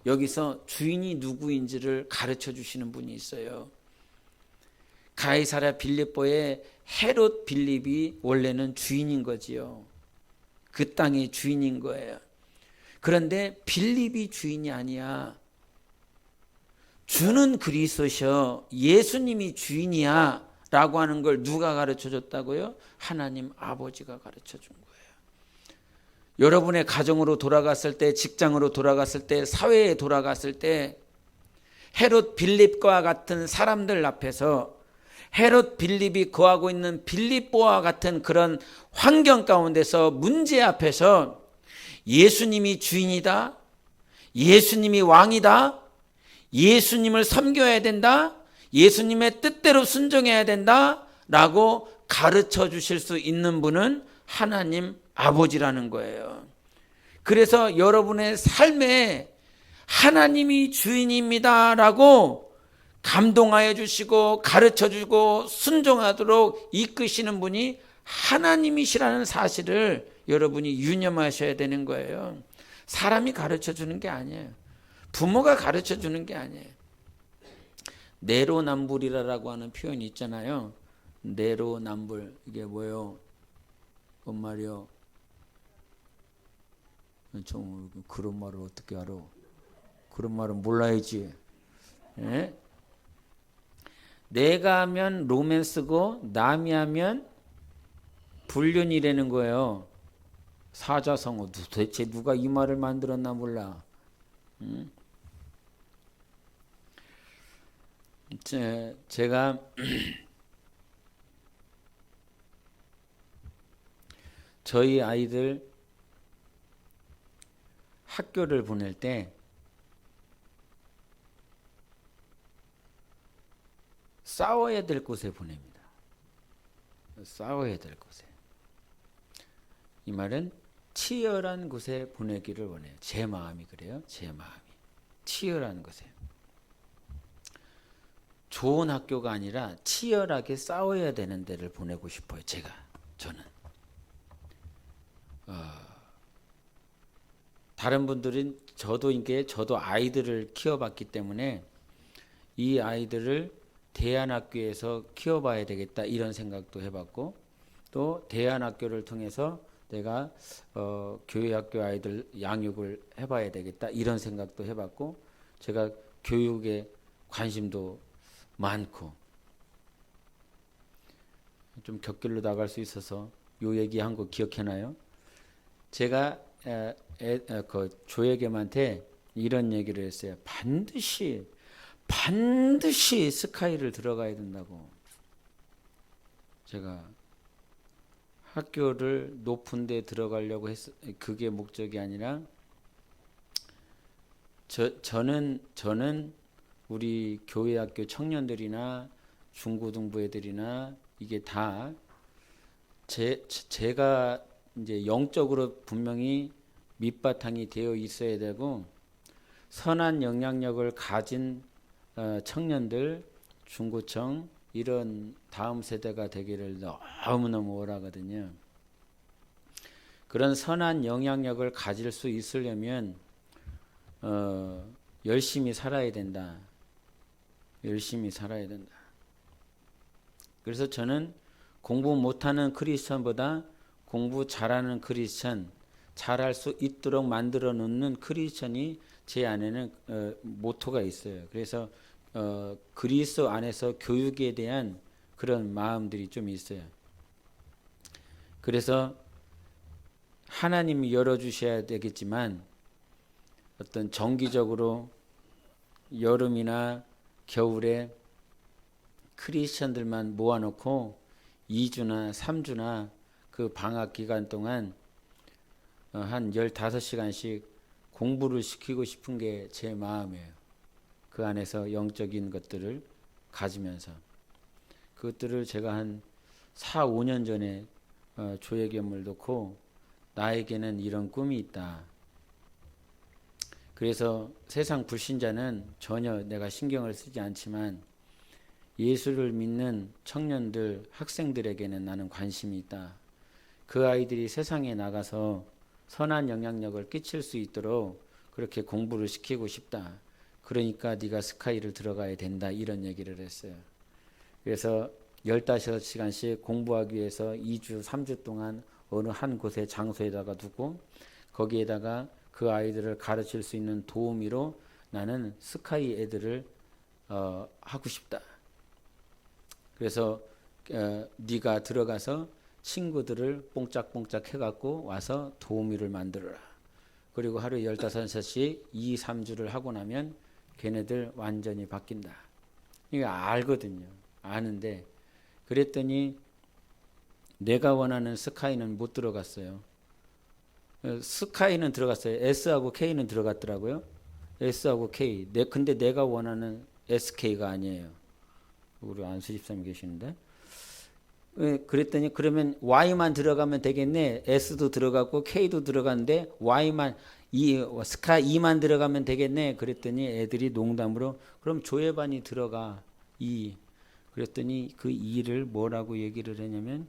Speaker 1: 여기서 주인이 누구인지를 가르쳐 주시는 분이 있어요. 가이사랴 빌립보의 헤롯 빌립이 원래는 주인인 거지요. 그 땅의 주인인 거예요. 그런데 빌립이 주인이 아니야. 주는 그리스도셔. 예수님이 주인이야. 라고 하는 걸 누가 가르쳐 줬다고요? 하나님 아버지가 가르쳐 준 거예요. 여러분의 가정으로 돌아갔을 때, 직장으로 돌아갔을 때, 사회에 돌아갔을 때 헤롯 빌립과 같은 사람들 앞에서 헤롯 빌립이 거하고 있는 빌립보와 같은 그런 환경 가운데서 문제 앞에서 예수님이 주인이다, 예수님이 왕이다, 예수님을 섬겨야 된다, 예수님의 뜻대로 순종해야 된다 라고 가르쳐 주실 수 있는 분은 하나님 아버지라는 거예요. 그래서 여러분의 삶에 하나님이 주인입니다 라고 감동하여 주시고 가르쳐 주고 순종하도록 이끄시는 분이 하나님이시라는 사실을 여러분이 유념하셔야 되는 거예요. 사람이 가르쳐 주는 게 아니에요. 부모가 가르쳐 주는 게 아니에요. 내로남불이라고 하는 표현이 있잖아요. 내로남불, 이게 뭐예요? 뭔 말이요? 좀 그런 말을 어떻게 알아? 그런 말은 몰라야지. 예? 내가 하면 로맨스고 남이 하면 불륜이라는 거예요. 사자성어. 도대체 누가 이 말을 만들었나 몰라. 제가 저희 아이들 학교를 보낼 때 싸워야 될 곳에 보냅니다. 싸워야 될 곳에. 이 말은 치열한 곳에 보내기를 원해요. 제 마음이 그래요. 제 마음이. 치열한 곳에. 좋은 학교가 아니라 치열하게 싸워야 되는 데를 보내고 싶어요. 저는. 다른 분들은 저도 아이들을 키워봤기 때문에 이 아이들을 대안학교에서 키워봐야 되겠다 이런 생각도 해봤고, 또 대안학교를 통해서 내가 교회학교 아이들 양육을 해봐야 되겠다 이런 생각도 해봤고, 제가 교육에 관심도 많고 좀 곁길로 나갈 수 있어서 요 얘기한 거 기억해나요? 제가 그 조혜겸한테 이런 얘기를 했어요. 반드시 스카이를 들어가야 된다고. 제가 학교를 높은 데 들어가려고 그게 목적이 아니라 저는 우리 교회 학교 청년들이나 중고등부 애들이나 이게 다 제가 이제 영적으로 분명히 밑바탕이 되어 있어야 되고 선한 영향력을 가진 청년들, 중고청 이런 다음 세대가 되기를 너무너무 원하거든요. 그런 선한 영향력을 가질 수 있으려면 열심히 살아야 된다. 열심히 살아야 된다. 그래서 저는 공부 못하는 크리스천보다 공부 잘하는 크리스천, 잘할 수 있도록 만들어 놓는 크리스천이 제 안에는 모토가 있어요. 그래서 그리스도 안에서 교육에 대한 그런 마음들이 좀 있어요. 그래서 하나님이 열어주셔야 되겠지만 어떤 정기적으로 여름이나 겨울에 크리스천들만 모아놓고 2주나 3주나 그 방학 기간 동안 한 15시간씩 공부를 시키고 싶은 게 제 마음이에요. 그 안에서 영적인 것들을 가지면서 그것들을 제가 한 4, 5년 전에 조회겸을 놓고 나에게는 이런 꿈이 있다. 그래서 세상 불신자는 전혀 내가 신경을 쓰지 않지만 예수를 믿는 청년들, 학생들에게는 나는 관심이 있다. 그 아이들이 세상에 나가서 선한 영향력을 끼칠 수 있도록 그렇게 공부를 시키고 싶다. 그러니까 네가 스카이를 들어가야 된다. 이런 얘기를 했어요. 그래서 15시간씩 공부하기 위해서 2주, 3주 동안 어느 한 곳에 장소에다가 두고 거기에다가 그 아이들을 가르칠 수 있는 도우미로 나는 스카이 애들을 하고 싶다. 그래서 네가 들어가서 친구들을 뽕짝뽕짝 해갖고 와서 도우미를 만들어라. 그리고 하루에 15시간씩 2, 3주를 하고 나면 걔네들 완전히 바뀐다. 이거 알거든요. 아는데 그랬더니 내가 원하는 스카이는 못 들어갔어요. 스카이는 들어갔어요. S하고 K는 들어갔더라고요. S하고 K. 근데 내가 원하는 SK가 아니에요. 우리 안수 집사님 계시는데. 그랬더니 그러면 Y만 들어가면 되겠네. S도 들어가고 K도 들어가는데 Y만 스카이 2만 들어가면 되겠네. 그랬더니 애들이 농담으로 그럼 조회반이 들어가 2. 그랬더니 그 2를 뭐라고 얘기를 했냐면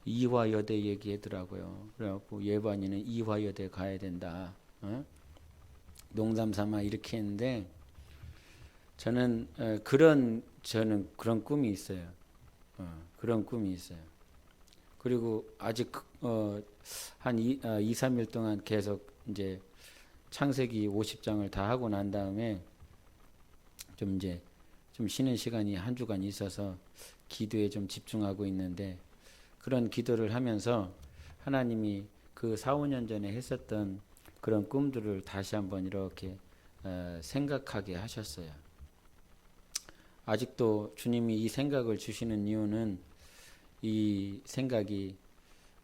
Speaker 1: 이화여대 얘기하더라고요. 그래갖고 예반이는 이화여대 가야 된다. 농담 삼아 이렇게 했는데 저는 그런 꿈이 있어요. 그런 꿈이 있어요. 그리고 아직 한 2, 3일 동안 계속 이제 창세기 50장을 다 하고 난 다음에 좀 쉬는 시간이 한 주간 있어서 기도에 좀 집중하고 있는데 그런 기도를 하면서 하나님이 그 4, 5년 전에 했었던 그런 꿈들을 다시 한번 이렇게 생각하게 하셨어요. 아직도 주님이 이 생각을 주시는 이유는 이 생각이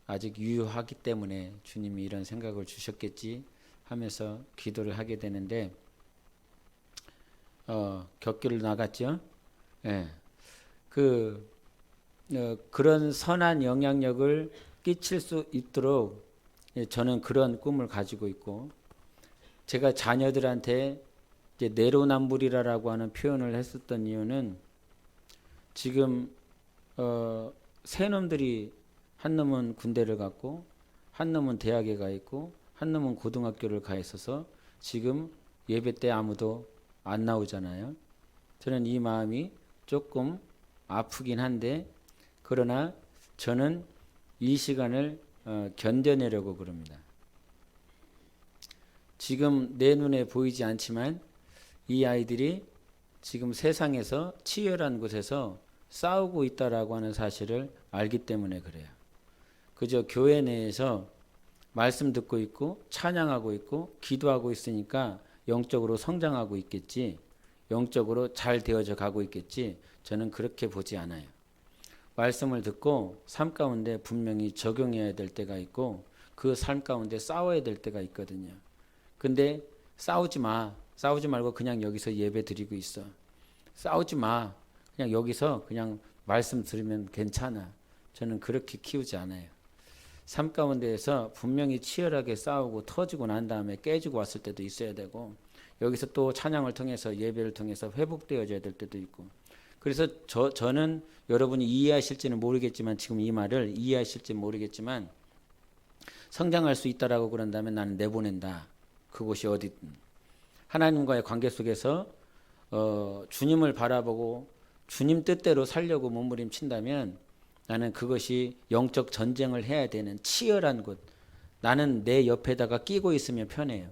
Speaker 1: 아직 유효하기 때문에 주님이 이런 생각을 주셨겠지 하면서 기도를 하게 되는데 격기를 나갔죠. 예. 그런 선한 영향력을 끼칠 수 있도록 저는 그런 꿈을 가지고 있고 제가 자녀들한테 이제 내로남불이라고 하는 표현을 했었던 이유는 지금 세 놈들이 한 놈은 군대를 갔고 한 놈은 대학에 가 있고 한 놈은 고등학교를 가 있어서 지금 예배 때 아무도 안 나오잖아요. 저는 이 마음이 조금 아프긴 한데 그러나 저는 이 시간을 견뎌내려고 그럽니다. 지금 내 눈에 보이지 않지만 이 아이들이 지금 세상에서 치열한 곳에서 싸우고 있다라고 하는 사실을 알기 때문에 그래요. 그저 교회 내에서 말씀 듣고 있고 찬양하고 있고 기도하고 있으니까 영적으로 성장하고 있겠지, 영적으로 잘 되어져 가고 있겠지, 저는 그렇게 보지 않아요. 말씀을 듣고 삶 가운데 분명히 적용해야 될 때가 있고 그 삶 가운데 싸워야 될 때가 있거든요. 근데 싸우지 말고 그냥 여기서 예배 드리고 있어. 싸우지 마. 그냥 여기서 그냥 말씀 들으면 괜찮아. 저는 그렇게 키우지 않아요. 삶 가운데에서 분명히 치열하게 싸우고 터지고 난 다음에 깨지고 왔을 때도 있어야 되고 여기서 또 찬양을 통해서 예배를 통해서 회복되어져야 될 때도 있고 그래서 저는 여러분이 이해하실지는 모르겠지만 지금 이 말을 이해하실지 모르겠지만 성장할 수 있다라고 그런다면 나는 내보낸다. 그곳이 어디든 하나님과의 관계 속에서 주님을 바라보고 주님 뜻대로 살려고 몸부림친다면 나는 그것이 영적 전쟁을 해야 되는 치열한 곳. 나는 내 옆에다가 끼고 있으면 편해요.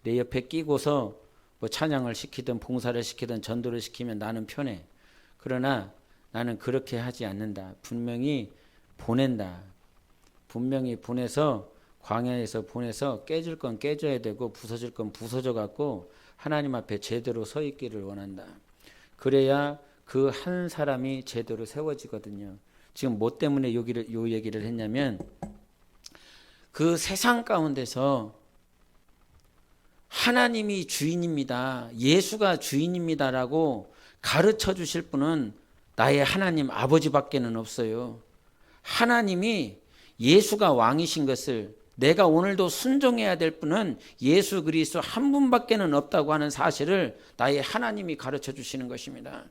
Speaker 1: 내 옆에 끼고서 뭐 찬양을 시키든 봉사를 시키든 전도를 시키면 나는 편해. 그러나 나는 그렇게 하지 않는다. 분명히 보낸다. 분명히 보내서 광야에서 보내서 깨질 건 깨져야 되고 부서질 건 부서져 갖고 하나님 앞에 제대로 서 있기를 원한다. 그래야 그 한 사람이 제대로 세워지거든요. 지금 뭐 때문에 요 얘기를 했냐면 그 세상 가운데서 하나님이 주인입니다. 예수가 주인입니다라고 가르쳐 주실 분은 나의 하나님 아버지밖에는 없어요. 하나님이 예수가 왕이신 것을, 내가 오늘도 순종해야 될 분은 예수 그리스도 한 분밖에는 없다고 하는 사실을 나의 하나님이 가르쳐 주시는 것입니다.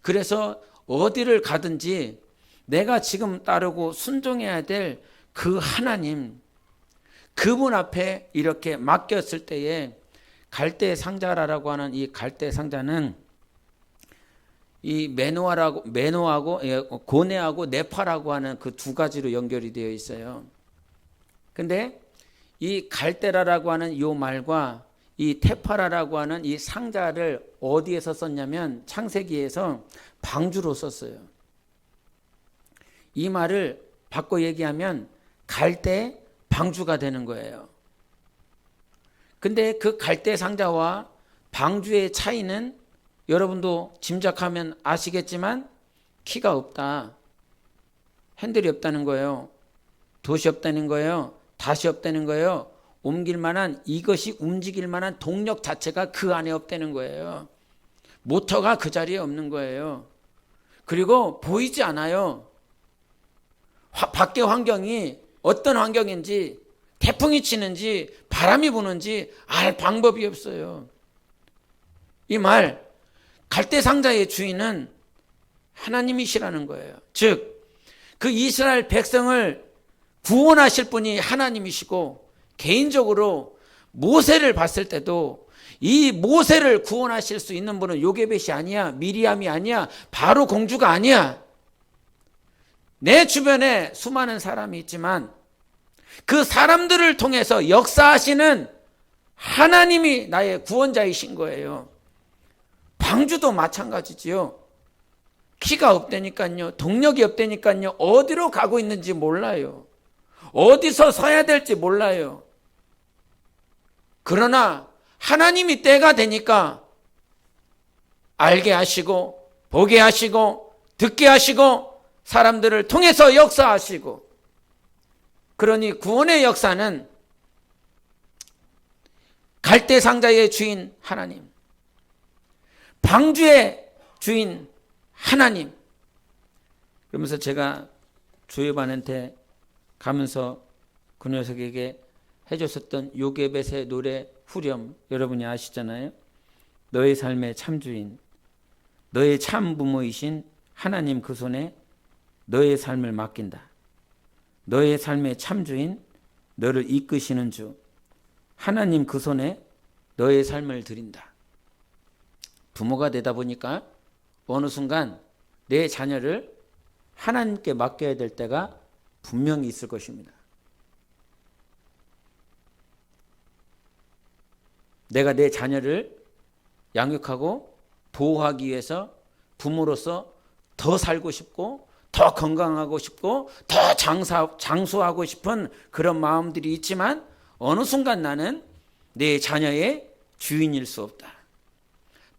Speaker 1: 그래서 어디를 가든지 내가 지금 따르고 순종해야 될 그 하나님, 그분 앞에 이렇게 맡겼을 때에 갈대 상자라고 하는 이 갈대 상자는 이 매노하고 고네하고 네파라고 하는 그 두 가지로 연결이 되어 있어요. 근데 이 갈대라라고 하는 이 말과 이 테파라라고 하는 이 상자를 어디에서 썼냐면 창세기에서 방주로 썼어요. 이 말을 바꿔 얘기하면 갈대 방주가 되는 거예요. 근데 그 갈대 상자와 방주의 차이는 여러분도 짐작하면 아시겠지만 키가 없다. 핸들이 없다는 거예요. 돛이 없다는 거예요. 닷이 없다는 거예요. 옮길 만한, 이것이 움직일 만한 동력 자체가 그 안에 없다는 거예요. 모터가 그 자리에 없는 거예요. 그리고 보이지 않아요. 밖의 환경이 어떤 환경인지, 태풍이 치는지 바람이 부는지 알 방법이 없어요. 이 말, 갈대 상자의 주인은 하나님이시라는 거예요. 즉, 그 이스라엘 백성을 구원하실 분이 하나님이시고, 개인적으로 모세를 봤을 때도 이 모세를 구원하실 수 있는 분은 요게벳이 아니야, 미리암이 아니야, 바로 공주가 아니야. 내 주변에 수많은 사람이 있지만 그 사람들을 통해서 역사하시는 하나님이 나의 구원자이신 거예요. 방주도 마찬가지지요. 키가 없다니까요. 동력이 없다니까요. 어디로 가고 있는지 몰라요. 어디서 서야 될지 몰라요. 그러나 하나님이 때가 되니까 알게 하시고, 보게 하시고, 듣게 하시고, 사람들을 통해서 역사하시고, 그러니 구원의 역사는 갈대 상자의 주인 하나님, 방주의 주인 하나님. 그러면서 제가 조여반한테 가면서 그 녀석에게 해줬었던 요게벳의 노래 후렴, 여러분이 아시잖아요. 너의 삶의 참주인, 너의 참부모이신 하나님 그 손에 너의 삶을 맡긴다. 너의 삶의 참주인, 너를 이끄시는 주 하나님 그 손에 너의 삶을 드린다. 부모가 되다 보니까 어느 순간 내 자녀를 하나님께 맡겨야 될 때가 분명히 있을 것입니다. 내가 내 자녀를 양육하고 보호하기 위해서 부모로서 더 살고 싶고, 더 건강하고 싶고, 더 장수하고 싶은 그런 마음들이 있지만 어느 순간 나는 내 자녀의 주인일 수 없다.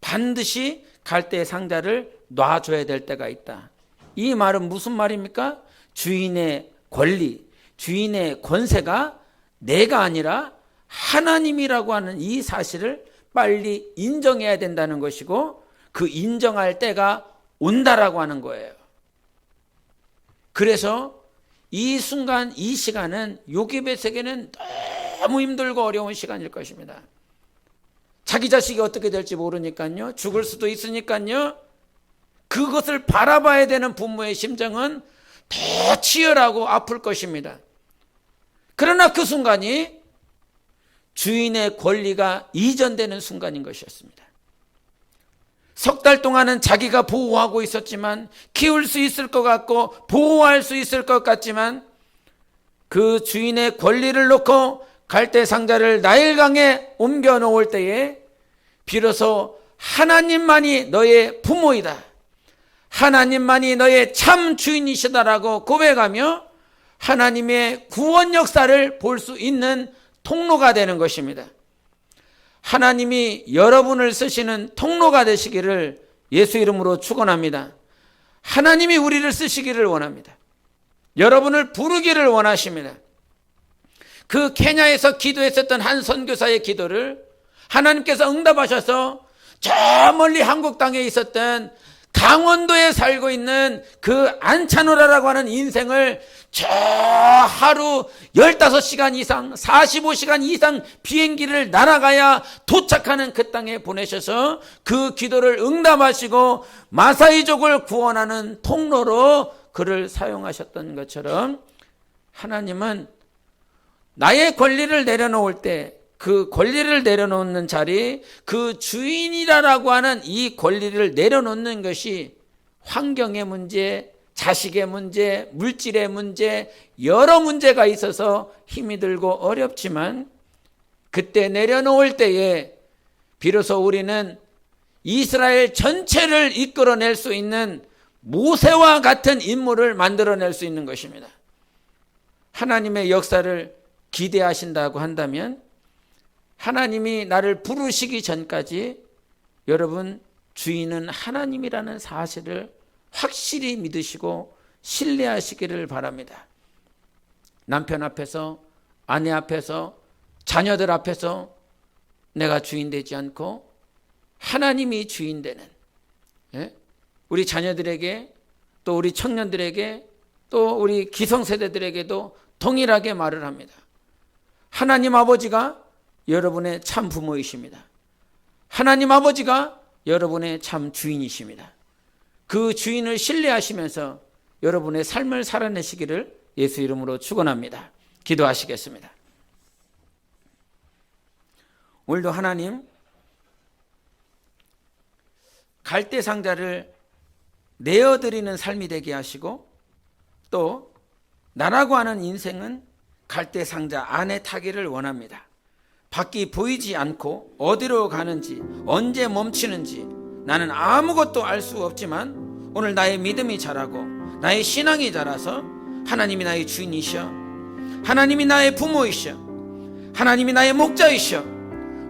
Speaker 1: 반드시 갈대 상자를 놔줘야 될 때가 있다. 이 말은 무슨 말입니까? 주인의 권리, 주인의 권세가 내가 아니라 하나님이라고 하는 이 사실을 빨리 인정해야 된다는 것이고, 그 인정할 때가 온다라고 하는 거예요. 그래서 이 순간, 이 시간은 요게벳에게는 너무 힘들고 어려운 시간일 것입니다. 자기 자식이 어떻게 될지 모르니까요. 죽을 수도 있으니까요. 그것을 바라봐야 되는 부모의 심정은 더 치열하고 아플 것입니다. 그러나 그 순간이 주인의 권리가 이전되는 순간인 것이었습니다. 석 달 동안은 자기가 보호하고 있었지만, 키울 수 있을 것 같고 보호할 수 있을 것 같지만, 그 주인의 권리를 놓고 갈대 상자를 나일강에 옮겨 놓을 때에 비로소 하나님만이 너의 부모이다, 하나님만이 너의 참 주인이시다라고 고백하며 하나님의 구원 역사를 볼 수 있는 통로가 되는 것입니다. 하나님이 여러분을 쓰시는 통로가 되시기를 예수 이름으로 축원합니다. 하나님이 우리를 쓰시기를 원합니다. 여러분을 부르기를 원하십니다. 그 케냐에서 기도했었던 한 선교사의 기도를 하나님께서 응답하셔서 저 멀리 한국 땅에 있었던 강원도에 살고 있는 그 안찬호라라고 하는 인생을 저 하루 15시간 이상 45시간 이상 비행기를 날아가야 도착하는 그 땅에 보내셔서 그 기도를 응답하시고 마사이족을 구원하는 통로로 그를 사용하셨던 것처럼 하나님은 나의 권리를 내려놓을 때 그 권리를 내려놓는 자리, 그 주인이라고 하는 이 권리를 내려놓는 것이 환경의 문제, 자식의 문제, 물질의 문제, 여러 문제가 있어서 힘이 들고 어렵지만 그때 내려놓을 때에 비로소 우리는 이스라엘 전체를 이끌어낼 수 있는 모세와 같은 인물을 만들어낼 수 있는 것입니다. 하나님의 역사를 기대하신다고 한다면 하나님이 나를 부르시기 전까지 여러분 주인은 하나님이라는 사실을 확실히 믿으시고 신뢰하시기를 바랍니다. 남편 앞에서, 아내 앞에서, 자녀들 앞에서 내가 주인 되지 않고 하나님이 주인 되는, 우리 자녀들에게 또 우리 청년들에게 또 우리 기성세대들에게도 동일하게 말을 합니다. 하나님 아버지가 여러분의 참 부모이십니다. 하나님 아버지가 여러분의 참 주인이십니다. 그 주인을 신뢰하시면서 여러분의 삶을 살아내시기를 예수 이름으로 축원합니다. 기도하시겠습니다. 오늘도 하나님 갈대 상자를 내어드리는 삶이 되게 하시고 또 나라고 하는 인생은 갈대 상자 안에 타기를 원합니다. 밖이 보이지 않고 어디로 가는지 언제 멈추는지 나는 아무것도 알 수 없지만 오늘 나의 믿음이 자라고 나의 신앙이 자라서 하나님이 나의 주인이셔, 하나님이 나의 부모이셔, 하나님이 나의 목자이셔,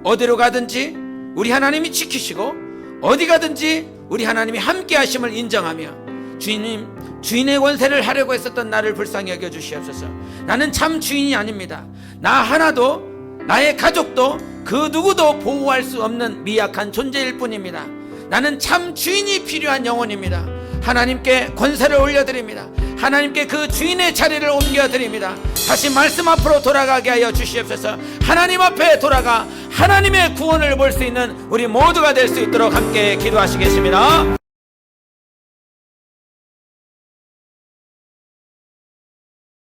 Speaker 1: 어디로 가든지 우리 하나님이 지키시고 어디 가든지 우리 하나님이 함께 하심을 인정하며 주님, 주인의 권세를 하려고 했었던 나를 불쌍히 여겨 주시옵소서. 나는 참 주인이 아닙니다. 나 하나도 나의 가족도 그 누구도 보호할 수 없는 미약한 존재일 뿐입니다. 나는 참 주인이 필요한 영혼입니다. 하나님께 권세를 올려드립니다. 하나님께 그 주인의 자리를 옮겨드립니다. 다시 말씀 앞으로 돌아가게 하여 주시옵소서. 하나님 앞에 돌아가 하나님의 구원을 볼 수 있는 우리 모두가 될 수 있도록 함께 기도하시겠습니다.